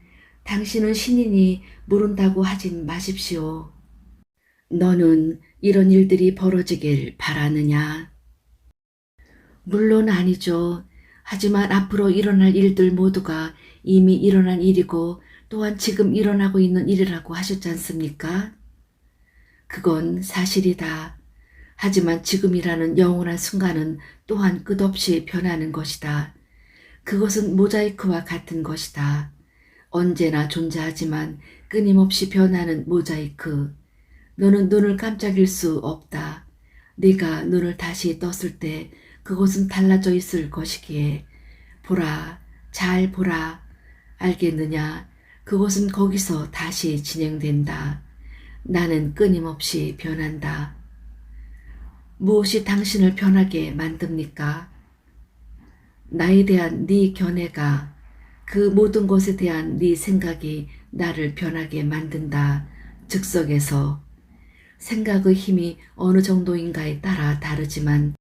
당신은 신이니 모른다고 하진 마십시오. 너는 이런 일들이 벌어지길 바라느냐? 물론 아니죠. 하지만 앞으로 일어날 일들 모두가 이미 일어난 일이고 또한 지금 일어나고 있는 일이라고 하셨지 않습니까? 그건 사실이다. 하지만 지금이라는 영원한 순간은 또한 끝없이 변하는 것이다. 그것은 모자이크와 같은 것이다. 언제나 존재하지만 끊임없이 변하는 모자이크. 너는 눈을 깜짝일 수 없다. 네가 눈을 다시 떴을 때 그것은 달라져 있을 것이기에 보라, 잘 보라. 알겠느냐? 그것은 거기서 다시 진행된다. 나는 끊임없이 변한다. 무엇이 당신을 변하게 만듭니까? 나에 대한 네 견해가 그 모든 것에 대한 네 생각이 나를 변하게 만든다. 즉석에서 생각의 힘이 어느 정도인가에 따라 다르지만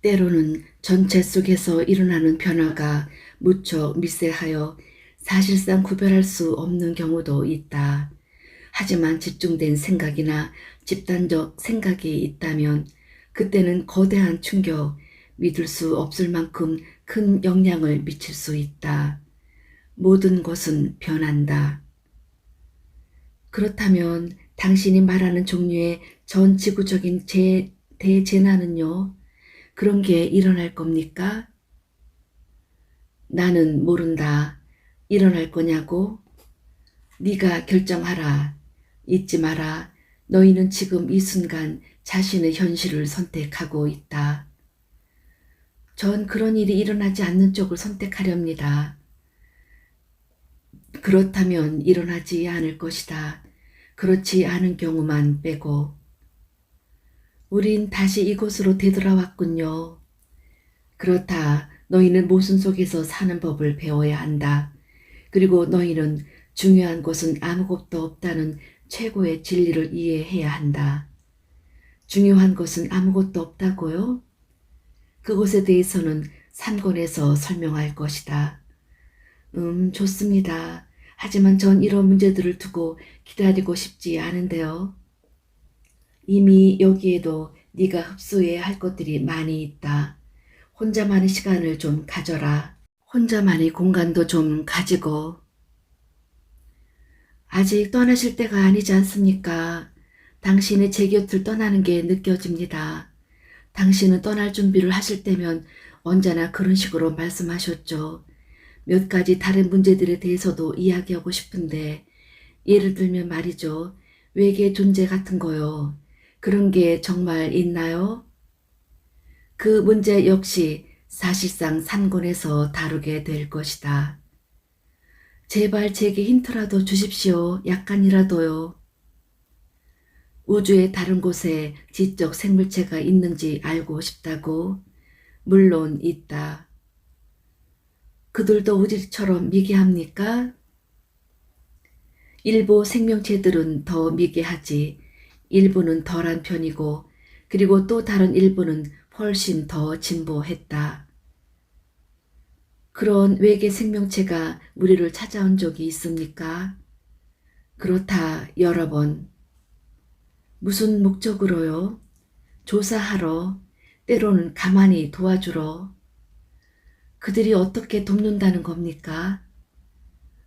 때로는 전체 속에서 일어나는 변화가 무척 미세하여 사실상 구별할 수 없는 경우도 있다. 하지만 집중된 생각이나 집단적 생각이 있다면 그때는 거대한 충격, 믿을 수 없을 만큼 큰 영향을 미칠 수 있다. 모든 것은 변한다. 그렇다면 당신이 말하는 종류의 전 지구적인 대재난은요? 그런 게 일어날 겁니까? 나는 모른다. 일어날 거냐고? 네가 결정하라. 잊지 마라. 너희는 지금 이 순간 자신의 현실을 선택하고 있다. 전 그런 일이 일어나지 않는 쪽을 선택하렵니다. 그렇다면 일어나지 않을 것이다. 그렇지 않은 경우만 빼고. 우린 다시 이곳으로 되돌아왔군요. 그렇다. 너희는 모순 속에서 사는 법을 배워야 한다. 그리고 너희는 중요한 것은 아무것도 없다는 최고의 진리를 이해해야 한다. 중요한 것은 아무것도 없다고요? 그것에 대해서는 3권에서 설명할 것이다. 좋습니다. 하지만 전 이런 문제들을 두고 기다리고 싶지 않은데요. 이미 여기에도 네가 흡수해야 할 것들이 많이 있다. 혼자만의 시간을 좀 가져라. 혼자만의 공간도 좀 가지고. 아직 떠나실 때가 아니지 않습니까? 당신이 제 곁을 떠나는 게 느껴집니다. 당신은 떠날 준비를 하실 때면 언제나 그런 식으로 말씀하셨죠. 몇 가지 다른 문제들에 대해서도 이야기하고 싶은데 예를 들면 말이죠. 외계 존재 같은 거요. 그런 게 정말 있나요? 그 문제 역시 사실상 산곤에서 다루게 될 것이다. 제발 제게 힌트라도 주십시오. 약간이라도요. 우주의 다른 곳에 지적 생물체가 있는지 알고 싶다고? 물론 있다. 그들도 우리처럼 미개합니까? 일부 생명체들은 더 미개하지. 일부는 덜한 편이고 그리고 또 다른 일부는 훨씬 더 진보했다. 그런 외계 생명체가 우리를 찾아온 적이 있습니까? 그렇다, 여러 번. 무슨 목적으로요? 조사하러, 때로는 가만히 도와주러. 그들이 어떻게 돕는다는 겁니까?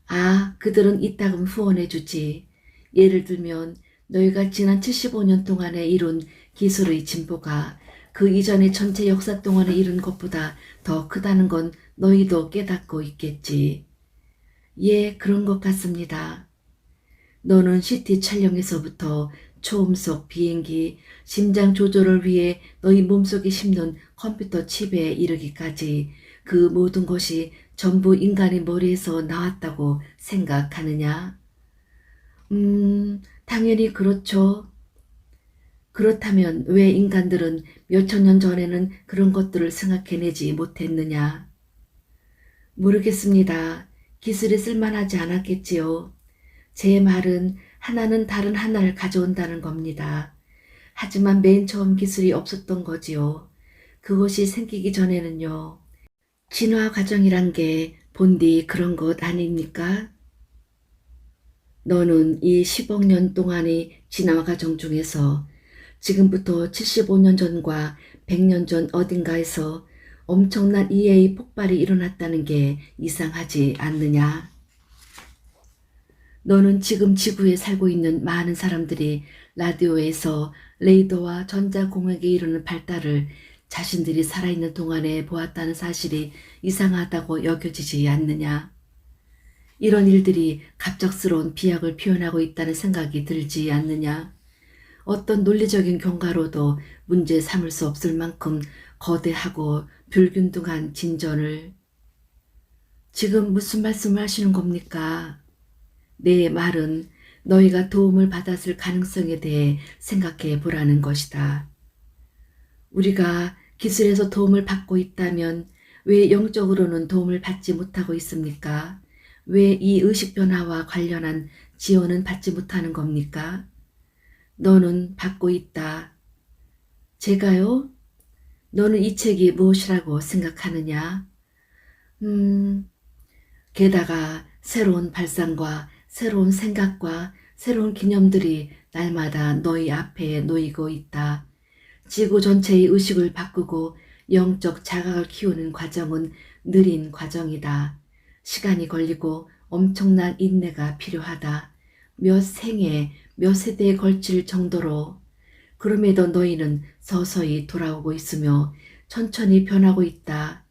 아, 그들은 이따금 후원해 주지. 예를 들면 너희가 지난 75년 동안에 이룬 기술의 진보가 그 이전의 전체 역사 동안에 이룬 것보다 더 크다는 건 너희도 깨닫고 있겠지. 예, 그런 것 같습니다. 너는 CT 촬영에서부터 초음속 비행기, 심장 조절을 위해 너희 몸속에 심는 컴퓨터 칩에 이르기까지 그 모든 것이 전부 인간의 머리에서 나왔다고 생각하느냐? 당연히 그렇죠. 그렇다면 왜 인간들은 몇천 년 전에는 그런 것들을 생각해내지 못했느냐? 모르겠습니다. 기술이 쓸만하지 않았겠지요. 제 말은 하나는 다른 하나를 가져온다는 겁니다. 하지만 맨 처음 기술이 없었던 거지요. 그것이 생기기 전에는요. 진화 과정이란 게 본디 그런 것 아닙니까? 너는 이 10억 년 동안의 진화 과정 중에서 지금부터 75년 전과 100년 전 어딘가에서 엄청난 이해의 폭발이 일어났다는 게 이상하지 않느냐? 너는 지금 지구에 살고 있는 많은 사람들이 라디오에서 레이더와 전자공학에 이르는 발달을 자신들이 살아있는 동안에 보았다는 사실이 이상하다고 여겨지지 않느냐? 이런 일들이 갑작스러운 비약을 표현하고 있다는 생각이 들지 않느냐? 어떤 논리적인 경과로도 문제 삼을 수 없을 만큼 거대하고 불균등한 진전을. 지금 무슨 말씀을 하시는 겁니까? 내 말은 너희가 도움을 받았을 가능성에 대해 생각해 보라는 것이다. 우리가 기술에서 도움을 받고 있다면 왜 영적으로는 도움을 받지 못하고 있습니까? 왜 이 의식 변화와 관련한 지원은 받지 못하는 겁니까? 너는 받고 있다. 제가요? 너는 이 책이 무엇이라고 생각하느냐? 게다가 새로운 발상과 새로운 생각과 새로운 개념들이 날마다 너희 앞에 놓이고 있다. 지구 전체의 의식을 바꾸고 영적 자각을 키우는 과정은 느린 과정이다. 시간이 걸리고 엄청난 인내가 필요하다. 몇 생에 몇 세대에 걸칠 정도로. 그럼에도 너희는 서서히 돌아오고 있으며 천천히 변하고 있다.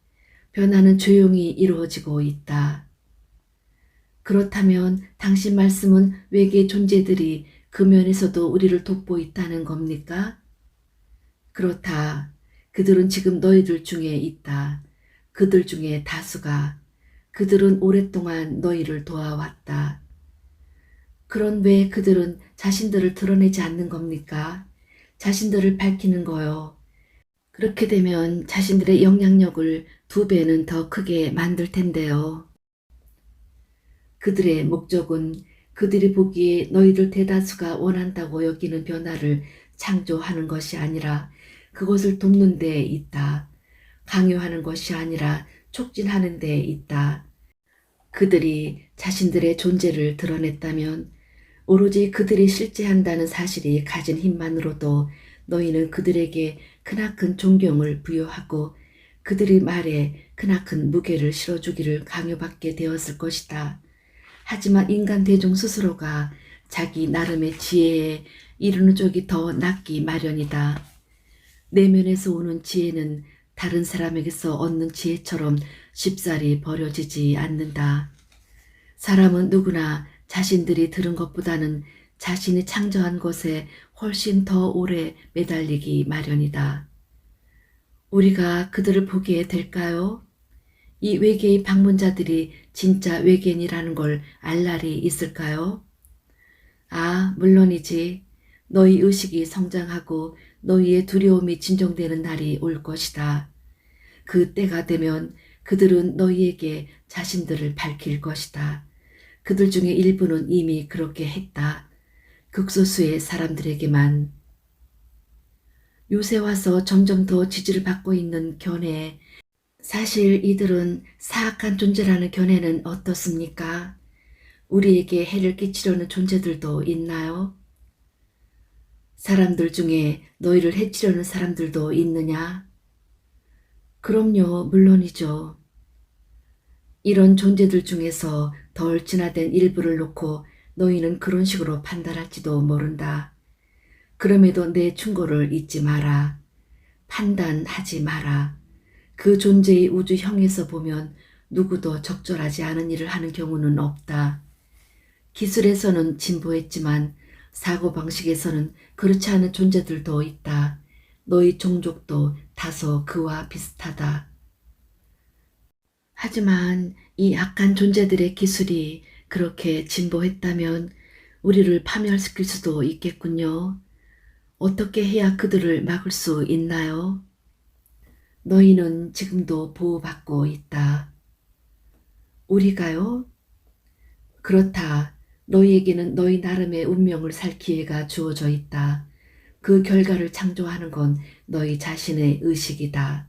변화는 조용히 이루어지고 있다. 그렇다면 당신 말씀은 외계 존재들이 그 면에서도 우리를 돕고 있다는 겁니까? 그렇다. 그들은 지금 너희들 중에 있다. 그들 중에 다수가. 그들은 오랫동안 너희를 도와왔다. 그런 왜 그들은 자신들을 드러내지 않는 겁니까? 자신들을 밝히는 거요. 그렇게 되면 자신들의 영향력을 2배는 더 크게 만들 텐데요. 그들의 목적은 그들이 보기에 너희들 대다수가 원한다고 여기는 변화를 창조하는 것이 아니라 그것을 돕는 데 있다. 강요하는 것이 아니라 촉진하는 데 있다. 그들이 자신들의 존재를 드러냈다면 오로지 그들이 실제한다는 사실이 가진 힘만으로도 너희는 그들에게 크나큰 존경을 부여하고 그들의 말에 크나큰 무게를 실어주기를 강요받게 되었을 것이다. 하지만 인간 대중 스스로가 자기 나름의 지혜에 이르는 쪽이 더 낫기 마련이다. 내면에서 오는 지혜는 다른 사람에게서 얻는 지혜처럼 쉽사리 버려지지 않는다. 사람은 누구나 자신들이 들은 것보다는 자신이 창조한 것에 훨씬 더 오래 매달리기 마련이다. 우리가 그들을 보게 될까요? 이 외계의 방문자들이 진짜 외계인이라는 걸 알 날이 있을까요? 아, 물론이지. 너희 의식이 성장하고 너희의 두려움이 진정되는 날이 올 것이다. 그 때가 되면 그들은 너희에게 자신들을 밝힐 것이다. 그들 중에 일부는 이미 그렇게 했다. 극소수의 사람들에게만. 요새 와서 점점 더 지지를 받고 있는 견해. 사실 이들은 사악한 존재라는 견해는 어떻습니까? 우리에게 해를 끼치려는 존재들도 있나요? 사람들 중에 너희를 해치려는 사람들도 있느냐? 그럼요, 물론이죠. 이런 존재들 중에서 덜 진화된 일부를 놓고 너희는 그런 식으로 판단할지도 모른다. 그럼에도 내 충고를 잊지 마라. 판단하지 마라. 그 존재의 우주형에서 보면 누구도 적절하지 않은 일을 하는 경우는 없다. 기술에서는 진보했지만 사고방식에서는 그렇지 않은 존재들도 있다. 너희 종족도 다소 그와 비슷하다. 하지만 이 악한 존재들의 기술이 그렇게 진보했다면 우리를 파멸시킬 수도 있겠군요. 어떻게 해야 그들을 막을 수 있나요? 너희는 지금도 보호받고 있다. 우리가요? 그렇다. 너희에게는 너희 나름의 운명을 살 기회가 주어져 있다. 그 결과를 창조하는 건 너희 자신의 의식이다.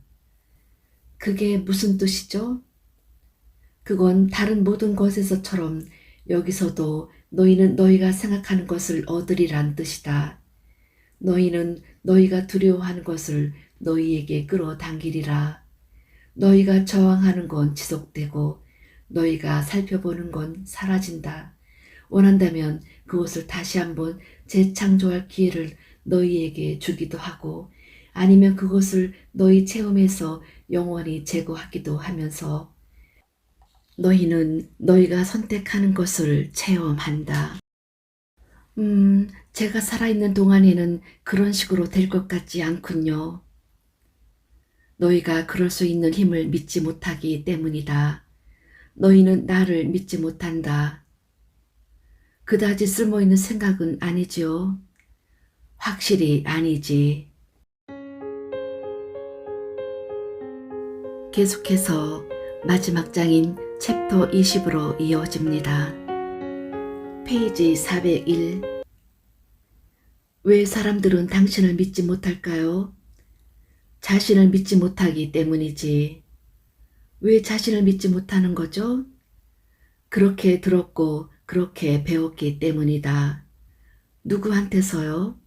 그게 무슨 뜻이죠? 그건 다른 모든 것에서처럼 여기서도 너희는 너희가 생각하는 것을 얻으리란 뜻이다. 너희는 너희가 두려워하는 것을 너희에게 끌어당기리라. 너희가 저항하는 건 지속되고 너희가 살펴보는 건 사라진다. 원한다면 그것을 다시 한번 재창조할 기회를 너희에게 주기도 하고 아니면 그것을 너희 체험에서 영원히 제거하기도 하면서 너희는 너희가 선택하는 것을 체험한다. 제가 살아있는 동안에는 그런 식으로 될 것 같지 않군요. 너희가 그럴 수 있는 힘을 믿지 못하기 때문이다. 너희는 나를 믿지 못한다. 그다지 쓸모있는 생각은 아니지요. 확실히 아니지. 계속해서 마지막 장인 챕터 20으로 이어집니다. 페이지 401. 왜 사람들은 당신을 믿지 못할까요? 자신을 믿지 못하기 때문이지. 왜 자신을 믿지 못하는 거죠? 그렇게 들었고 그렇게 배웠기 때문이다. 누구한테서요?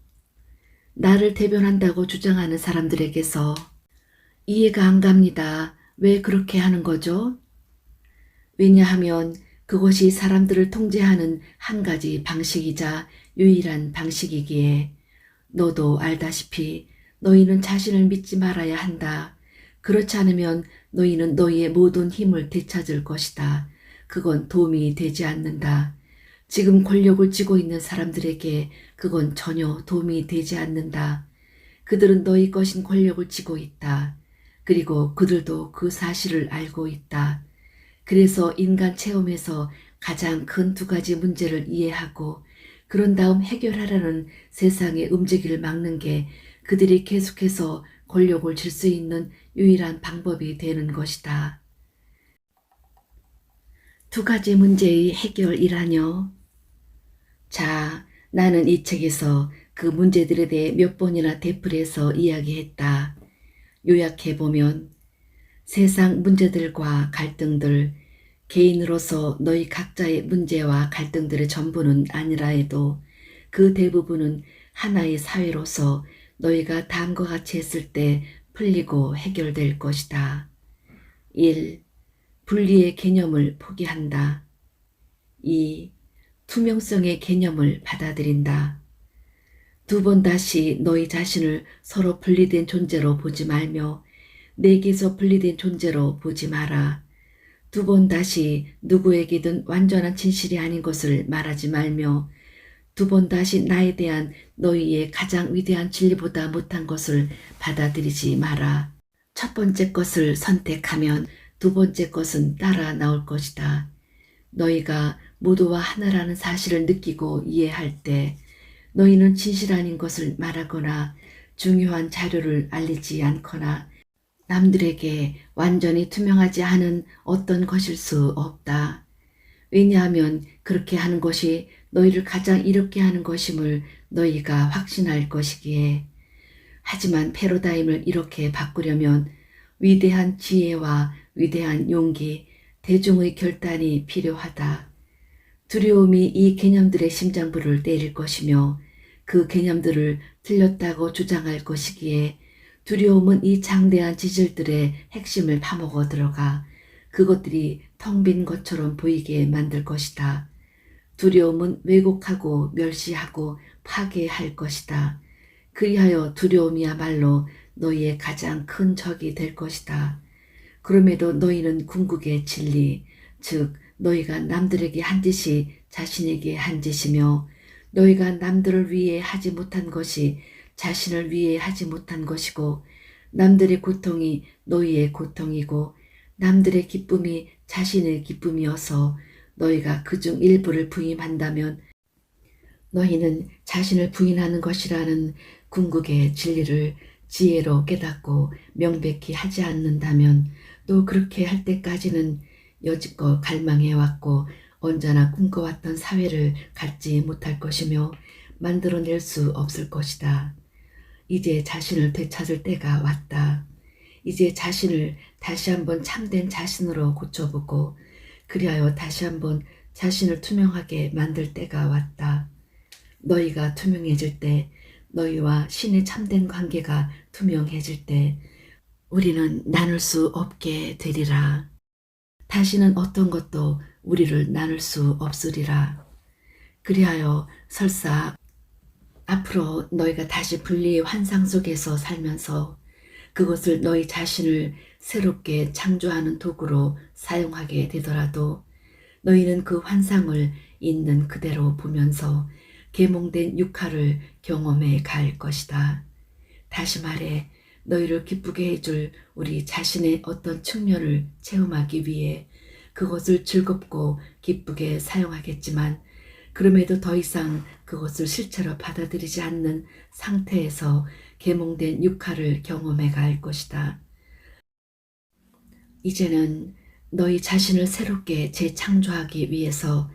나를 대변한다고 주장하는 사람들에게서. 이해가 안 갑니다. 왜 그렇게 하는 거죠? 왜냐하면 그것이 사람들을 통제하는 한 가지 방식이자 유일한 방식이기에 너도 알다시피 너희는 자신을 믿지 말아야 한다. 그렇지 않으면 너희는 너희의 모든 힘을 되찾을 것이다. 그건 도움이 되지 않는다. 지금 권력을 쥐고 있는 사람들에게 그건 전혀 도움이 되지 않는다. 그들은 너희 것인 권력을 쥐고 있다. 그리고 그들도 그 사실을 알고 있다. 그래서 인간 체험에서 가장 큰 두 가지 문제를 이해하고 그런 다음 해결하려는 세상의 움직임을 막는 게 그들이 계속해서 권력을 줄 수 있는 유일한 방법이 되는 것이다. 두 가지 문제의 해결이라뇨? 자, 나는 이 책에서 그 문제들에 대해 몇 번이나 되풀이해서 이야기했다. 요약해보면 세상 문제들과 갈등들, 개인으로서 너희 각자의 문제와 갈등들의 전부는 아니라 해도 그 대부분은 하나의 사회로서 너희가 다음과 같이 했을 때 풀리고 해결될 것이다. 1. 분리의 개념을 포기한다. 2. 투명성의 개념을 받아들인다. 두 번 다시 너희 자신을 서로 분리된 존재로 보지 말며 내게서 분리된 존재로 보지 마라. 두 번 다시 누구에게든 완전한 진실이 아닌 것을 말하지 말며 두 번 다시 나에 대한 너희의 가장 위대한 진리보다 못한 것을 받아들이지 마라. 첫 번째 것을 선택하면 두 번째 것은 따라 나올 것이다. 너희가 모두와 하나라는 사실을 느끼고 이해할 때 너희는 진실 아닌 것을 말하거나 중요한 자료를 알리지 않거나 남들에게 완전히 투명하지 않은 어떤 것일 수 없다. 왜냐하면 그렇게 하는 것이 너희를 가장 이롭게 하는 것임을 너희가 확신할 것이기에. 하지만 패러다임을 이렇게 바꾸려면 위대한 지혜와 위대한 용기, 대중의 결단이 필요하다. 두려움이 이 개념들의 심장부를 때릴 것이며 그 개념들을 틀렸다고 주장할 것이기에 두려움은 이 장대한 지질들의 핵심을 파먹어 들어가 그것들이 텅 빈 것처럼 보이게 만들 것이다. 두려움은 왜곡하고 멸시하고 파괴할 것이다. 그리하여 두려움이야말로 너희의 가장 큰 적이 될 것이다. 그럼에도 너희는 궁극의 진리, 즉 너희가 남들에게 한 짓이 자신에게 한 짓이며 너희가 남들을 위해 하지 못한 것이 자신을 위해 하지 못한 것이고 남들의 고통이 너희의 고통이고 남들의 기쁨이 자신의 기쁨이어서 너희가 그중 일부를 부인한다면 너희는 자신을 부인하는 것이라는 궁극의 진리를 지혜로 깨닫고 명백히 하지 않는다면 또 그렇게 할 때까지는 여지껏 갈망해왔고 언제나 꿈꿔왔던 사회를 갖지 못할 것이며 만들어낼 수 없을 것이다. 이제 자신을 되찾을 때가 왔다. 이제 자신을 다시 한번 참된 자신으로 고쳐보고 그리하여 다시 한번 자신을 투명하게 만들 때가 왔다. 너희가 투명해질 때, 너희와 신의 참된 관계가 투명해질 때 우리는 나눌 수 없게 되리라. 다시는 어떤 것도 우리를 나눌 수 없으리라. 그리하여 설사 앞으로 너희가 다시 분리의 환상 속에서 살면서 그것을 너희 자신을 새롭게 창조하는 도구로 사용하게 되더라도 너희는 그 환상을 있는 그대로 보면서 계몽된 육화를 경험해 갈 것이다. 다시 말해 너희를 기쁘게 해줄 우리 자신의 어떤 측면을 체험하기 위해 그것을 즐겁고 기쁘게 사용하겠지만 그럼에도 더 이상 그것을 실체로 받아들이지 않는 상태에서 계몽된 육화를 경험해 갈 것이다. 이제는 너희 자신을 새롭게 재창조하기 위해서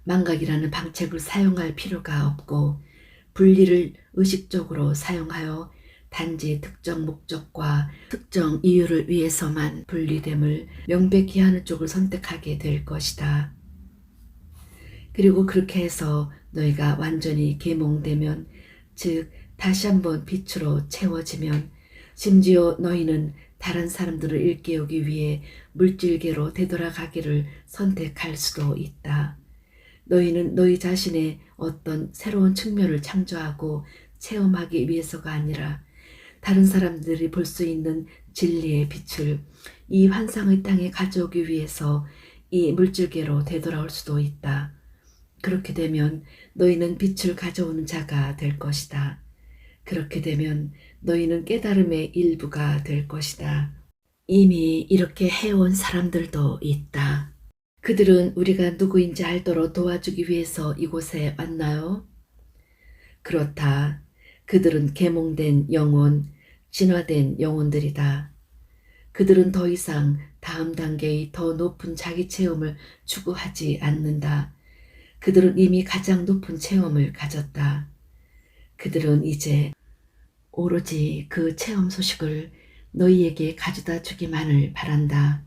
망각이라는 방책을 사용할 필요가 없고 분리를 의식적으로 사용하여 단지 특정 목적과 특정 이유를 위해서만 분리됨을 명백히 하는 쪽을 선택하게 될 것이다. 그리고 그렇게 해서 너희가 완전히 계몽되면, 즉 다시 한번 빛으로 채워지면 심지어 너희는 다른 사람들을 일깨우기 위해 물질계로 되돌아가기를 선택할 수도 있다. 너희는 너희 자신의 어떤 새로운 측면을 창조하고 체험하기 위해서가 아니라 다른 사람들이 볼 수 있는 진리의 빛을 이 환상의 땅에 가져오기 위해서 이 물질계로 되돌아올 수도 있다. 그렇게 되면 너희는 빛을 가져오는 자가 될 것이다. 그렇게 되면 너희는 깨달음의 일부가 될 것이다. 이미 이렇게 해온 사람들도 있다. 그들은 우리가 누구인지 알도록 도와주기 위해서 이곳에 왔나요? 그렇다. 그들은 계몽된 영혼, 진화된 영혼들이다. 그들은 더 이상 다음 단계의 더 높은 자기 체험을 추구하지 않는다. 그들은 이미 가장 높은 체험을 가졌다. 그들은 이제 오로지 그 체험 소식을 너희에게 가져다 주기만을 바란다.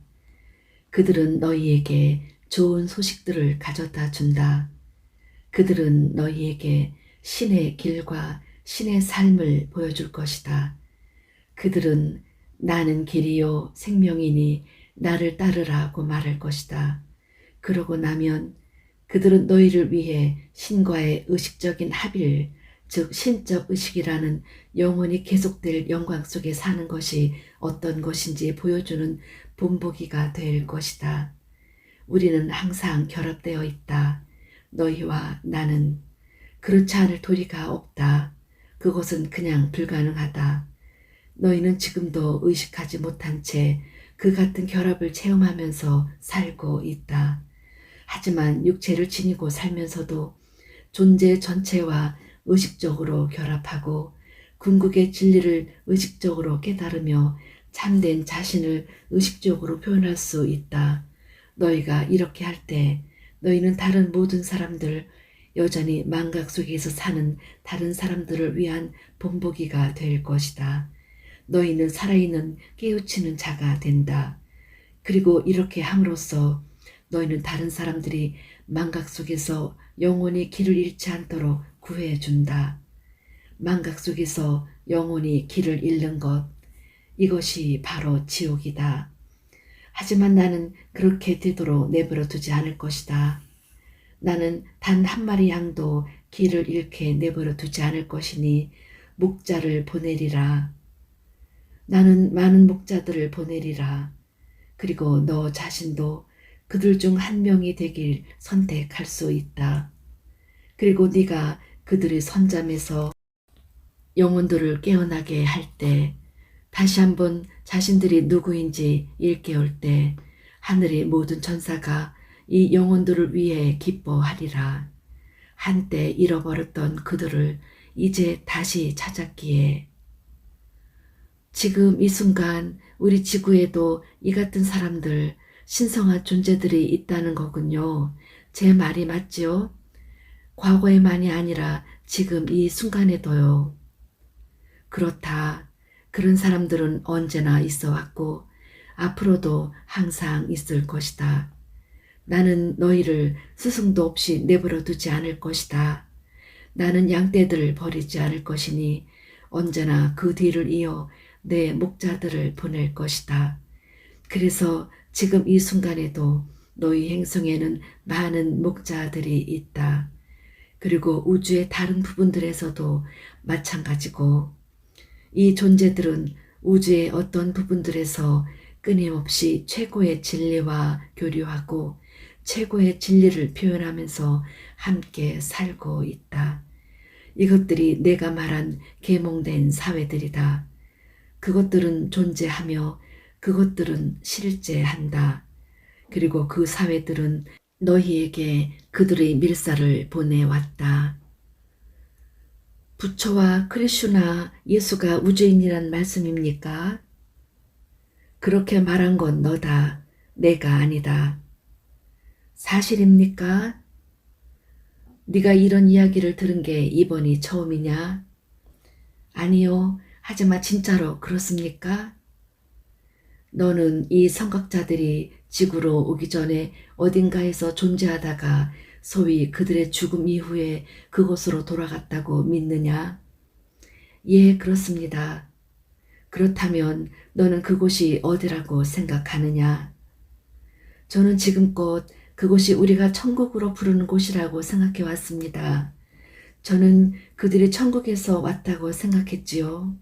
그들은 너희에게 좋은 소식들을 가져다 준다. 그들은 너희에게 신의 길과 신의 삶을 보여줄 것이다. 그들은 나는 길이요 생명이니 나를 따르라고 말할 것이다. 그러고 나면 그들은 너희를 위해 신과의 의식적인 합일, 즉 신적 의식이라는 영원히 계속될 영광 속에 사는 것이 어떤 것인지 보여주는 본보기가 될 것이다. 우리는 항상 결합되어 있다. 너희와 나는. 그렇지 않을 도리가 없다. 그것은 그냥 불가능하다. 너희는 지금도 의식하지 못한 채 그 같은 결합을 체험하면서 살고 있다. 하지만 육체를 지니고 살면서도 존재 전체와 의식적으로 결합하고 궁극의 진리를 의식적으로 깨달으며 참된 자신을 의식적으로 표현할 수 있다. 너희가 이렇게 할 때 너희는 다른 모든 사람들, 여전히 망각 속에서 사는 다른 사람들을 위한 본보기가 될 것이다. 너희는 살아있는 깨우치는 자가 된다. 그리고 이렇게 함으로써 너희는 다른 사람들이 망각 속에서 영원히 길을 잃지 않도록 구해준다. 망각 속에서 영원히 길을 잃는 것, 이것이 바로 지옥이다. 하지만 나는 그렇게 되도록 내버려 두지 않을 것이다. 나는 단 한 마리 양도 길을 잃게 내버려 두지 않을 것이니 목자를 보내리라. 나는 많은 목자들을 보내리라. 그리고 너 자신도 그들 중 한 명이 되길 선택할 수 있다. 그리고 네가 그들의 선잠에서 영혼들을 깨어나게 할 때, 다시 한번 자신들이 누구인지 일깨울 때 하늘의 모든 천사가 이 영혼들을 위해 기뻐하리라. 한때 잃어버렸던 그들을 이제 다시 찾았기에. 지금 이 순간 우리 지구에도 이 같은 사람들, 신성한 존재들이 있다는 거군요. 제 말이 맞지요? 과거에만이 아니라 지금 이 순간에도요. 그렇다. 그런 사람들은 언제나 있어 왔고 앞으로도 항상 있을 것이다. 나는 너희를 스승도 없이 내버려 두지 않을 것이다. 나는 양떼들을 버리지 않을 것이니 언제나 그 뒤를 이어 내 목자들을 보낼 것이다. 그래서 지금 이 순간에도 너희 행성에는 많은 목자들이 있다. 그리고 우주의 다른 부분들에서도 마찬가지고, 이 존재들은 우주의 어떤 부분들에서 끊임없이 최고의 진리와 교류하고 최고의 진리를 표현하면서 함께 살고 있다. 이것들이 내가 말한 계몽된 사회들이다. 그것들은 존재하며 그것들은 실제한다. 그리고 그 사회들은 너희에게 그들의 밀사를 보내왔다. 부처와 크리슈나 예수가 우주인이란 말씀입니까? 그렇게 말한 건 너다. 내가 아니다. 사실입니까? 네가 이런 이야기를 들은 게 이번이 처음이냐? 아니요. 하지만 진짜로 그렇습니까? 너는 이 선각자들이 지구로 오기 전에 어딘가에서 존재하다가 소위 그들의 죽음 이후에 그곳으로 돌아갔다고 믿느냐? 예, 그렇습니다. 그렇다면 너는 그곳이 어디라고 생각하느냐? 저는 지금껏 그곳이 우리가 천국으로 부르는 곳이라고 생각해 왔습니다. 저는 그들이 천국에서 왔다고 생각했지요.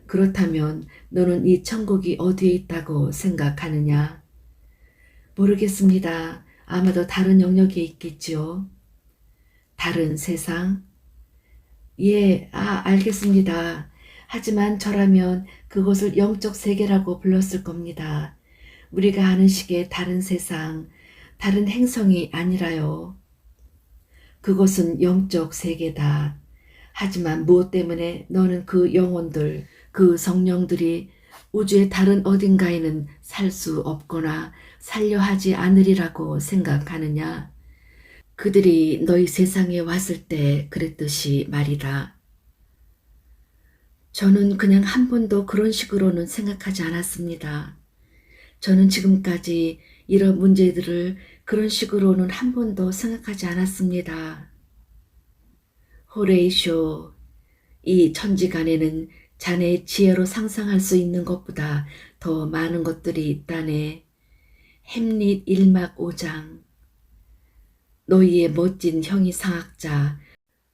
그렇다면 너는 이 천국이 어디에 있다고 생각하느냐? 모르겠습니다. 아마도 다른 영역에 있겠지요. 다른 세상? 예, 알겠습니다. 하지만 저라면 그것을 영적 세계라고 불렀을 겁니다. 우리가 아는 식의 다른 세상, 다른 행성이 아니라요. 그것은 영적 세계다. 하지만 무엇 때문에 너는 그 영혼들, 그 성령들이 우주의 다른 어딘가에는 살 수 없거나 살려 하지 않으리라고 생각하느냐? 그들이 너희 세상에 왔을 때 그랬듯이 말이다. 저는 그냥 한 번도 그런 식으로는 생각하지 않았습니다. 저는 지금까지 이런 문제들을 그런 식으로는 한 번도 생각하지 않았습니다. 호레이쇼, 이 천지간에는 자네의 지혜로 상상할 수 있는 것보다 더 많은 것들이 있다네. 햄릿 1막 5장. 너희의 멋진 형이 상학자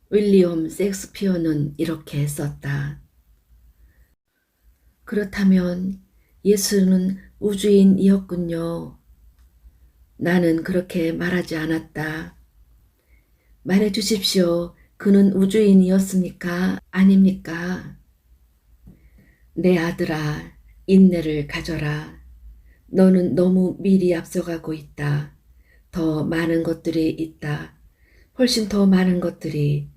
윌리엄 셰익스피어는 이렇게 썼다. 그렇다면 예수는 우주인이었군요. 나는 그렇게 말하지 않았다. 말해 주십시오. 그는 우주인이었습니까? 아닙니까? 내 아들아, 인내를 가져라. 너는 너무 미리 앞서가고 있다. 더 많은 것들이 있다. 훨씬 더 많은 것들이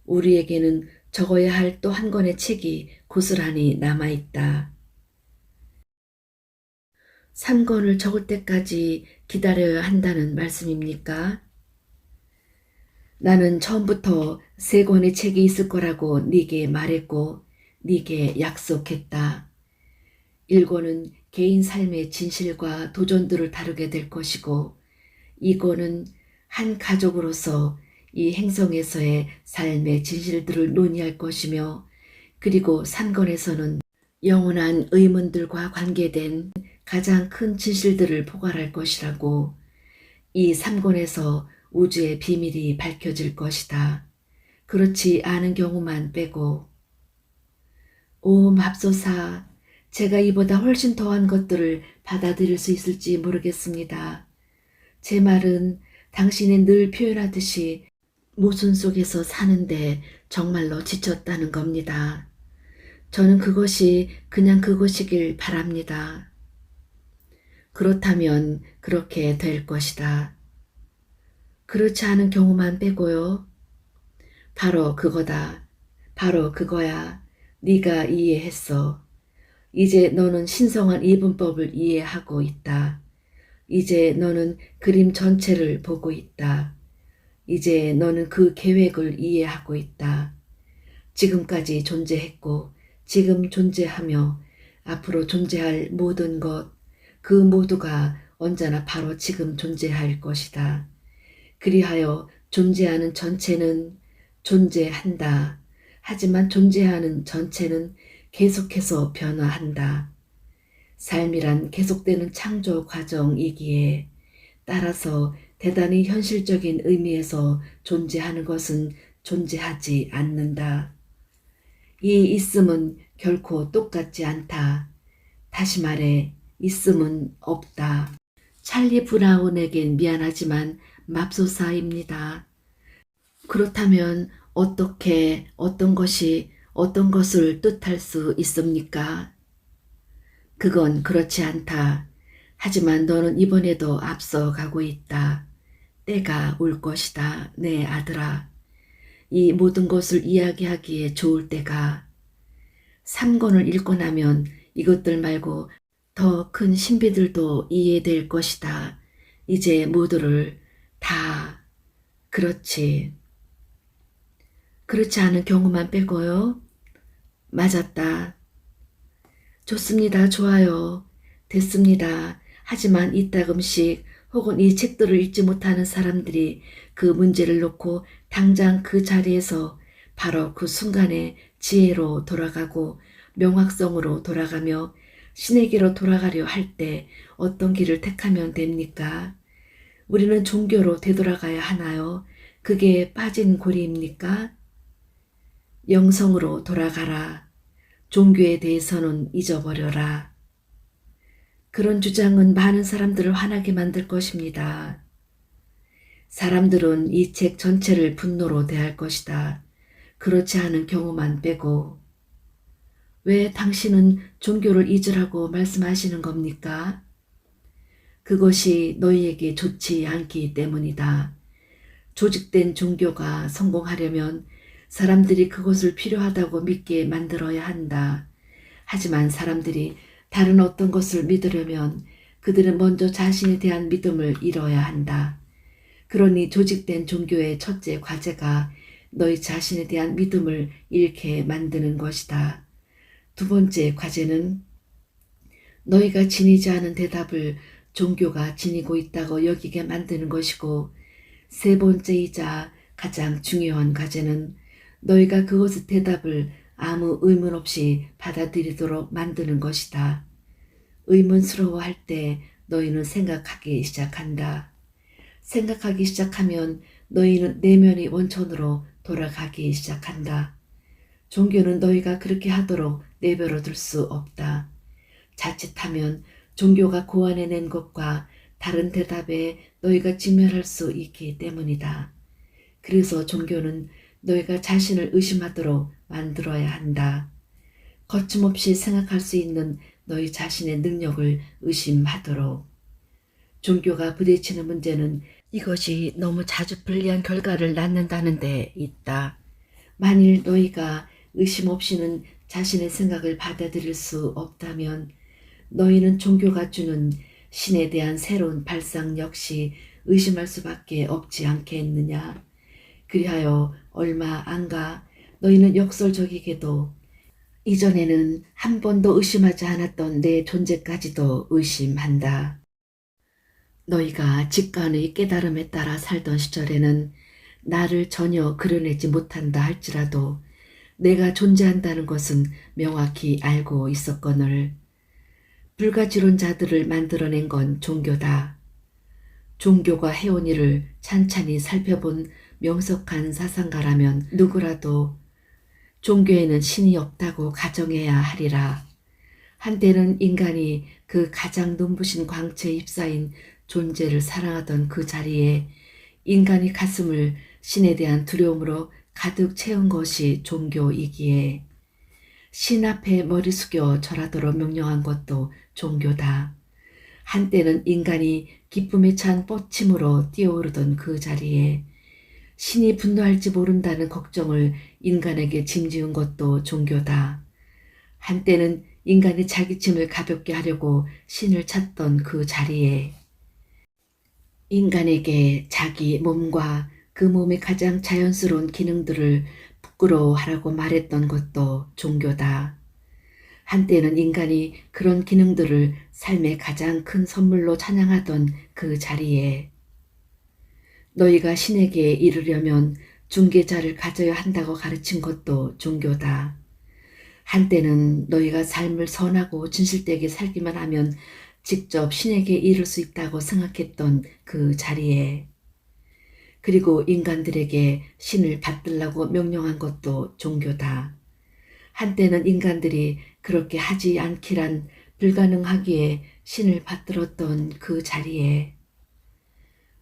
우리에게는 적어야 할 또 한 권의 책이 고스란히 남아있다. 3권을 적을 때까지 기다려야 한다는 말씀입니까? 나는 처음부터 3권의 책이 있을 거라고 네게 말했고 네게 약속했다. 1권은 개인 삶의 진실과 도전들을 다루게 될 것이고 2권은 한 가족으로서 이 행성에서의 삶의 진실들을 논의할 것이며 그리고 3권에서는 영원한 의문들과 관계된 가장 큰 진실들을 포괄할 것이라고. 이 3권에서 우주의 비밀이 밝혀질 것이다. 그렇지 않은 경우만 빼고. 오 맙소사, 제가 이보다 훨씬 더한 것들을 받아들일 수 있을지 모르겠습니다. 제 말은 당신이 늘 표현하듯이 모순 속에서 사는데 정말로 지쳤다는 겁니다. 저는 그것이 그냥 그것이길 바랍니다. 그렇다면 그렇게 될 것이다. 그렇지 않은 경우만 빼고요. 바로 그거다. 바로 그거야. 네가 이해했어. 이제 너는 신성한 이분법을 이해하고 있다. 이제 너는 그림 전체를 보고 있다. 이제 너는 그 계획을 이해하고 있다. 지금까지 존재했고 지금 존재하며 앞으로 존재할 모든 것, 그 모두가 언제나 바로 지금 존재할 것이다. 그리하여 존재하는 전체는 존재한다. 하지만 존재하는 전체는 계속해서 변화한다. 삶이란 계속되는 창조 과정이기에 따라서 대단히 현실적인 의미에서 존재하는 것은 존재하지 않는다. 이 있음은 결코 똑같지 않다. 다시 말해 있음은 없다. 찰리 브라운에겐 미안하지만 맙소사입니다. 그렇다면 어떻게 어떤 것이 어떤 것을 뜻할 수 있습니까? 그건 그렇지 않다. 하지만 너는 이번에도 앞서가고 있다. 때가 올 것이다, 내 아들아. 이 모든 것을 이야기하기에 좋을 때가. 3권을 읽고 나면 이것들 말고 더 큰 신비들도 이해될 것이다. 이제 모두를 다. 그렇지. 그렇지 않은 경우만 빼고요. 맞았다. 좋습니다. 좋아요. 됐습니다. 하지만 이따금씩 혹은 이 책들을 읽지 못하는 사람들이 그 문제를 놓고 당장 그 자리에서 바로 그 순간에 지혜로 돌아가고 명확성으로 돌아가며 신에게로 돌아가려 할 때 어떤 길을 택하면 됩니까? 우리는 종교로 되돌아가야 하나요? 그게 빠진 고리입니까? 영성으로 돌아가라. 종교에 대해서는 잊어버려라. 그런 주장은 많은 사람들을 화나게 만들 것입니다. 사람들은 이 책 전체를 분노로 대할 것이다. 그렇지 않은 경우만 빼고. 왜 당신은 종교를 잊으라고 말씀하시는 겁니까? 그것이 너희에게 좋지 않기 때문이다. 조직된 종교가 성공하려면 사람들이 그것을 필요하다고 믿게 만들어야 한다. 하지만 사람들이 다른 어떤 것을 믿으려면 그들은 먼저 자신에 대한 믿음을 잃어야 한다. 그러니 조직된 종교의 첫째 과제가 너희 자신에 대한 믿음을 잃게 만드는 것이다. 두 번째 과제는 너희가 지니지 않은 대답을 종교가 지니고 있다고 여기게 만드는 것이고, 세 번째이자 가장 중요한 과제는 너희가 그것의 대답을 아무 의문 없이 받아들이도록 만드는 것이다. 의문스러워할 때 너희는 생각하기 시작한다. 생각하기 시작하면 너희는 내면의 원천으로 돌아가기 시작한다. 종교는 너희가 그렇게 하도록 내버려 둘 수 없다. 자칫하면 종교가 고안해낸 것과 다른 대답에 너희가 직면할 수 있기 때문이다. 그래서 종교는 너희가 자신을 의심하도록 만들어야 한다. 거침없이 생각할 수 있는 너희 자신의 능력을 의심하도록. 종교가 부딪히는 문제는 이것이 너무 자주 불리한 결과를 낳는다는 데 있다. 만일 너희가 의심 없이는 자신의 생각을 받아들일 수 없다면 너희는 종교가 주는 신에 대한 새로운 발상 역시 의심할 수밖에 없지 않겠느냐. 그리하여 얼마 안가 너희는 역설적이게도 이전에는 한 번도 의심하지 않았던 내 존재까지도 의심한다. 너희가 직관의 깨달음에 따라 살던 시절에는 나를 전혀 그려내지 못한다 할지라도 내가 존재한다는 것은 명확히 알고 있었거늘. 불가지론자들을 만들어낸 건 종교다. 종교가 해온 일을 찬찬히 살펴본 명석한 사상가라면 누구라도 종교에는 신이 없다고 가정해야 하리라. 한때는 인간이 그 가장 눈부신 광채에 휩싸인 존재를 사랑하던 그 자리에 인간의 가슴을 신에 대한 두려움으로 가득 채운 것이 종교이기에 신 앞에 머리 숙여 절하도록 명령한 것도 종교다. 한때는 인간이 기쁨에 찬 뻗침으로 뛰어오르던 그 자리에 신이 분노할지 모른다는 걱정을 인간에게 짐지은 것도 종교다. 한때는 인간이 자기 짐을 가볍게 하려고 신을 찾던 그 자리에 인간에게 자기 몸과 그 몸의 가장 자연스러운 기능들을 부끄러워하라고 말했던 것도 종교다. 한때는 인간이 그런 기능들을 삶의 가장 큰 선물로 찬양하던 그 자리에 너희가 신에게 이르려면 중개자를 가져야 한다고 가르친 것도 종교다. 한때는 너희가 삶을 선하고 진실되게 살기만 하면 직접 신에게 이를 수 있다고 생각했던 그 자리에 그리고 인간들에게 신을 받들라고 명령한 것도 종교다. 한때는 인간들이 그렇게 하지 않기란 불가능하기에 신을 받들었던 그 자리에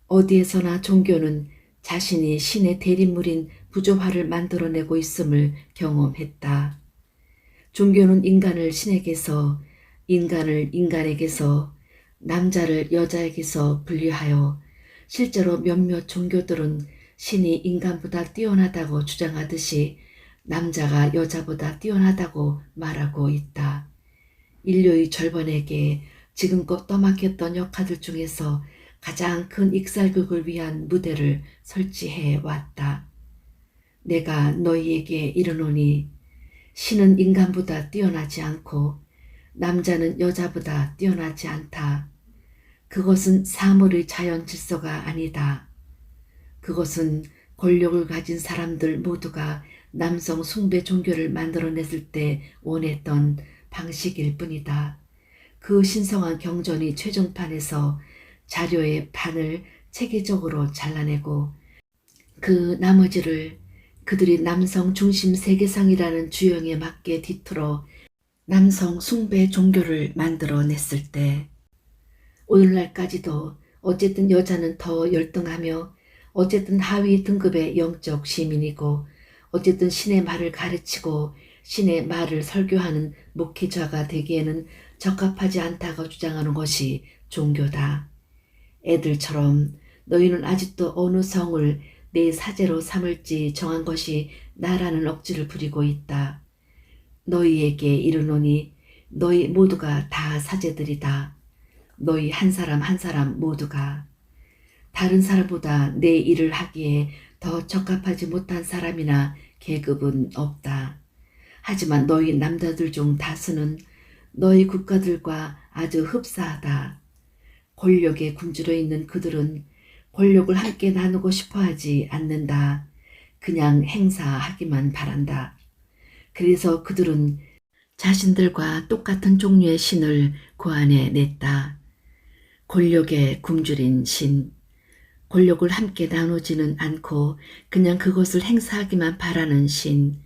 어디에서나 종교는 자신이 신의 대립물인 부조화를 만들어내고 있음을 경험했다. 종교는 인간을 신에게서, 인간을 인간에게서, 남자를 여자에게서 분리하여 실제로 몇몇 종교들은 신이 인간보다 뛰어나다고 주장하듯이 남자가 여자보다 뛰어나다고 말하고 있다. 인류의 절반에게 지금껏 떠맡겼던 역할들 중에서 가장 큰 익살극을 위한 무대를 설치해 왔다. 내가 너희에게 이르노니 신은 인간보다 뛰어나지 않고 남자는 여자보다 뛰어나지 않다. 그것은 사물의 자연 질서가 아니다. 그것은 권력을 가진 사람들 모두가 남성 숭배 종교를 만들어냈을 때 원했던 방식일 뿐이다. 그 신성한 경전이 최종판에서 자료의 반을 체계적으로 잘라내고 그 나머지를 그들이 남성 중심 세계상이라는 주형에 맞게 뒤틀어 남성 숭배 종교를 만들어냈을 때 오늘날까지도 어쨌든 여자는 더 열등하며 어쨌든 하위 등급의 영적 시민이고 어쨌든 신의 말을 가르치고 신의 말을 설교하는 목회자가 되기에는 적합하지 않다고 주장하는 것이 종교다. 애들처럼 너희는 아직도 어느 성을 내 사제로 삼을지 정한 것이 나라는 억지를 부리고 있다. 너희에게 이르노니 너희 모두가 다 사제들이다. 너희 한 사람 한 사람 모두가 다른 사람보다 내 일을 하기에 더 적합하지 못한 사람이나 계급은 없다. 하지만 너희 남자들 중 다수는 너희 국가들과 아주 흡사하다. 권력에 굶주려 있는 그들은 권력을 함께 나누고 싶어 하지 않는다. 그냥 행사하기만 바란다. 그래서 그들은 자신들과 똑같은 종류의 신을 고안해 냈다. 권력에 굶주린 신, 권력을 함께 나누지는 않고 그냥 그것을 행사하기만 바라는 신.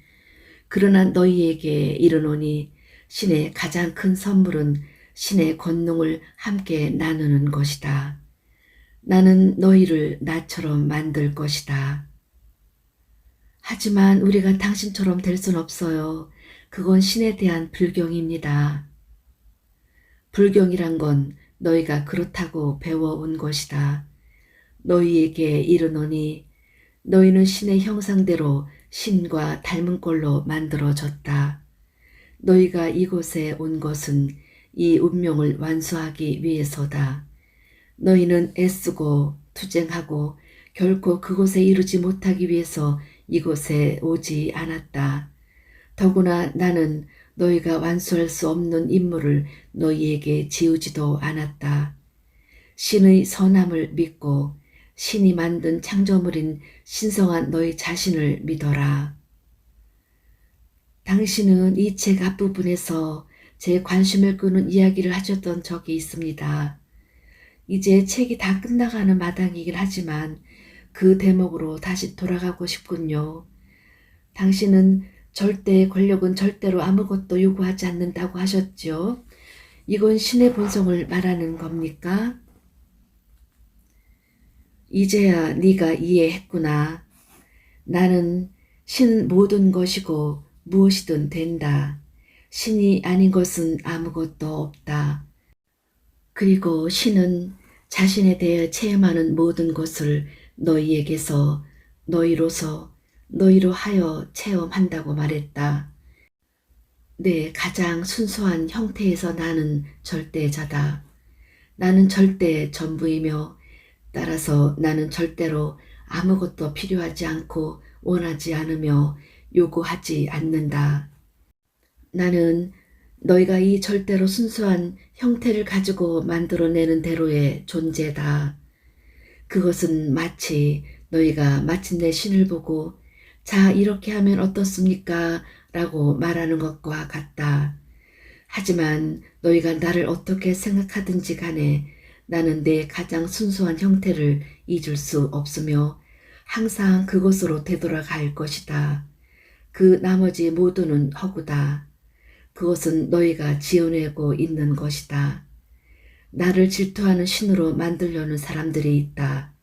그러나 너희에게 이르노니 신의 가장 큰 선물은 신의 권능을 함께 나누는 것이다. 나는 너희를 나처럼 만들 것이다. 하지만 우리가 당신처럼 될 순 없어요. 그건 신에 대한 불경입니다. 불경이란 건 너희가 그렇다고 배워온 것이다. 너희에게 이르노니 너희는 신의 형상대로 신과 닮은 꼴로 만들어졌다. 너희가 이곳에 온 것은 이 운명을 완수하기 위해서다. 너희는 애쓰고 투쟁하고 결코 그곳에 이르지 못하기 위해서 이곳에 오지 않았다. 더구나 나는 너희가 완수할 수 없는 임무를 너희에게 지우지도 않았다. 신의 선함을 믿고 신이 만든 창조물인 신성한 너희 자신을 믿어라. 당신은 이 책 앞부분에서 제 관심을 끄는 이야기를 하셨던 적이 있습니다. 이제 책이 다 끝나가는 마당이긴 하지만 그 대목으로 다시 돌아가고 싶군요. 당신은 권력은 절대로 아무것도 요구하지 않는다고 하셨죠. 이건 신의 본성을 말하는 겁니까? 이제야 네가 이해했구나. 나는 신 모든 것이고 무엇이든 된다. 신이 아닌 것은 아무것도 없다. 그리고 신은 자신에 대해 체험하는 모든 것을 너희에게서 너희로 하여 체험한다고 말했다. 내 가장 순수한 형태에서 나는 절대자다. 나는 절대 전부이며 따라서 나는 절대로 아무것도 필요하지 않고 원하지 않으며 요구하지 않는다. 나는 너희가 이 절대로 순수한 형태를 가지고 만들어내는 대로의 존재다. 그것은 마치 너희가 마침내 신을 보고 자 이렇게 하면 어떻습니까? 라고 말하는 것과 같다. 하지만 너희가 나를 어떻게 생각하든지 간에 나는 내 가장 순수한 형태를 잊을 수 없으며 항상 그곳으로 되돌아갈 것이다. 그 나머지 모두는 허구다. 그것은 너희가 지어내고 있는 것이다. 나를 질투하는 신으로 만들려는 사람들이 있다.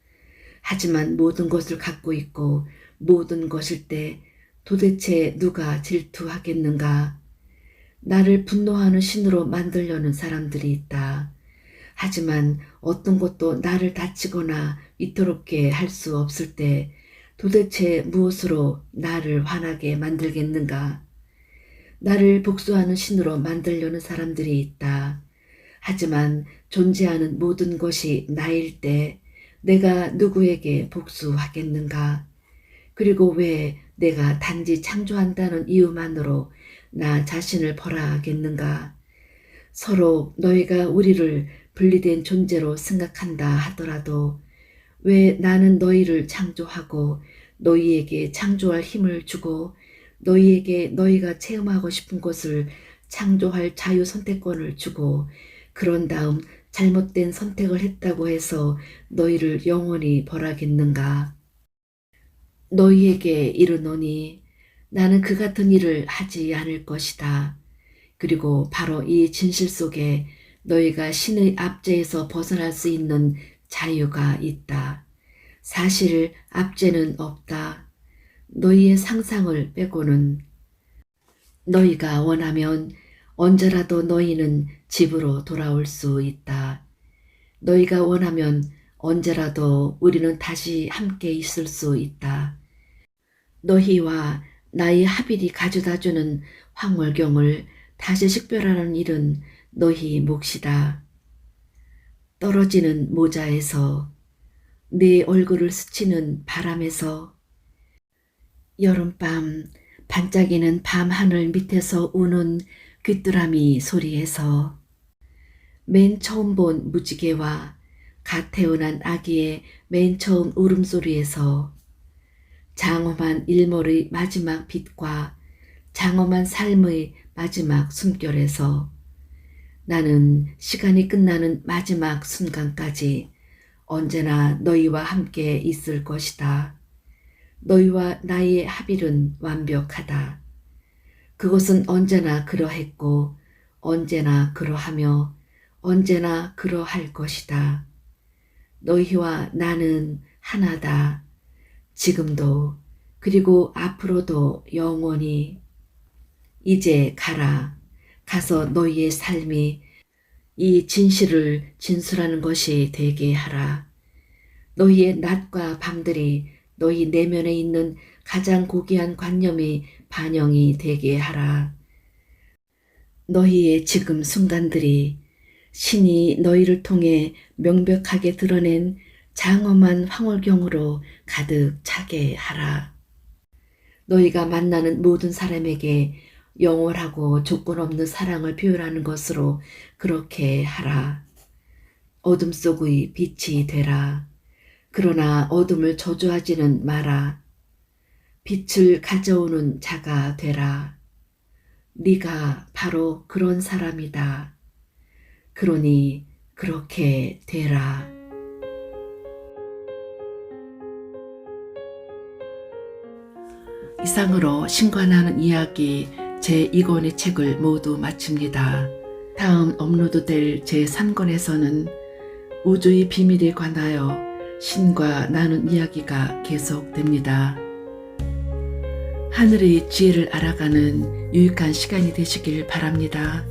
하지만 모든 것을 갖고 있고 모든 것일 때 도대체 누가 질투하겠는가? 나를 분노하는 신으로 만들려는 사람들이 있다. 하지만 어떤 것도 나를 다치거나 위태롭게 할 수 없을 때 도대체 무엇으로 나를 화나게 만들겠는가? 나를 복수하는 신으로 만들려는 사람들이 있다. 하지만 존재하는 모든 것이 나일 때 내가 누구에게 복수하겠는가? 그리고 왜 내가 단지 창조한다는 이유만으로 나 자신을 벌하겠는가? 서로 너희가 우리를 분리된 존재로 생각한다 하더라도 왜 나는 너희를 창조하고 너희에게 창조할 힘을 주고 너희에게 너희가 체험하고 싶은 것을 창조할 자유 선택권을 주고 그런 다음 잘못된 선택을 했다고 해서 너희를 영원히 벌하겠는가? 너희에게 이르노니 나는 그 같은 일을 하지 않을 것이다. 그리고 바로 이 진실 속에 너희가 신의 압제에서 벗어날 수 있는 자유가 있다. 사실 압제는 없다. 너희의 상상을 빼고는 너희가 원하면 언제라도 너희는 집으로 돌아올 수 있다. 너희가 원하면 언제라도 우리는 다시 함께 있을 수 있다. 너희와 나의 하빌이 가져다주는 황홀경을 다시 식별하는 일은 너희 몫이다. 떨어지는 모자에서 네 얼굴을 스치는 바람에서 여름밤 반짝이는 밤하늘 밑에서 우는 귀뚜라미 소리에서 맨 처음 본 무지개와 갓 태어난 아기의 맨 처음 울음소리에서 장엄한 일몰의 마지막 빛과 장엄한 삶의 마지막 숨결에서 나는 시간이 끝나는 마지막 순간까지 언제나 너희와 함께 있을 것이다. 너희와 나의 합일은 완벽하다. 그것은 언제나 그러했고 언제나 그러하며 언제나 그러할 것이다. 너희와 나는 하나다. 지금도 그리고 앞으로도 영원히. 이제 가라. 가서 너희의 삶이 이 진실을 진술하는 것이 되게 하라. 너희의 낮과 밤들이 너희 내면에 있는 가장 고귀한 관념이 반영이 되게 하라. 너희의 지금 순간들이 신이 너희를 통해 명백하게 드러낸 장엄한 황홀경으로 가득 차게 하라. 너희가 만나는 모든 사람에게 영원하고 조건 없는 사랑을 표현하는 것으로 그렇게 하라. 어둠 속의 빛이 되라. 그러나 어둠을 저주하지는 마라. 빛을 가져오는 자가 되라. 네가 바로 그런 사람이다. 그러니 그렇게 되라. 이상으로 신과 나는 이야기 제2권의 책을 모두 마칩니다. 다음 업로드될 제3권에서는 우주의 비밀에 관하여 신과 나눈 이야기가 계속됩니다. 하늘의 지혜를 알아가는 유익한 시간이 되시길 바랍니다.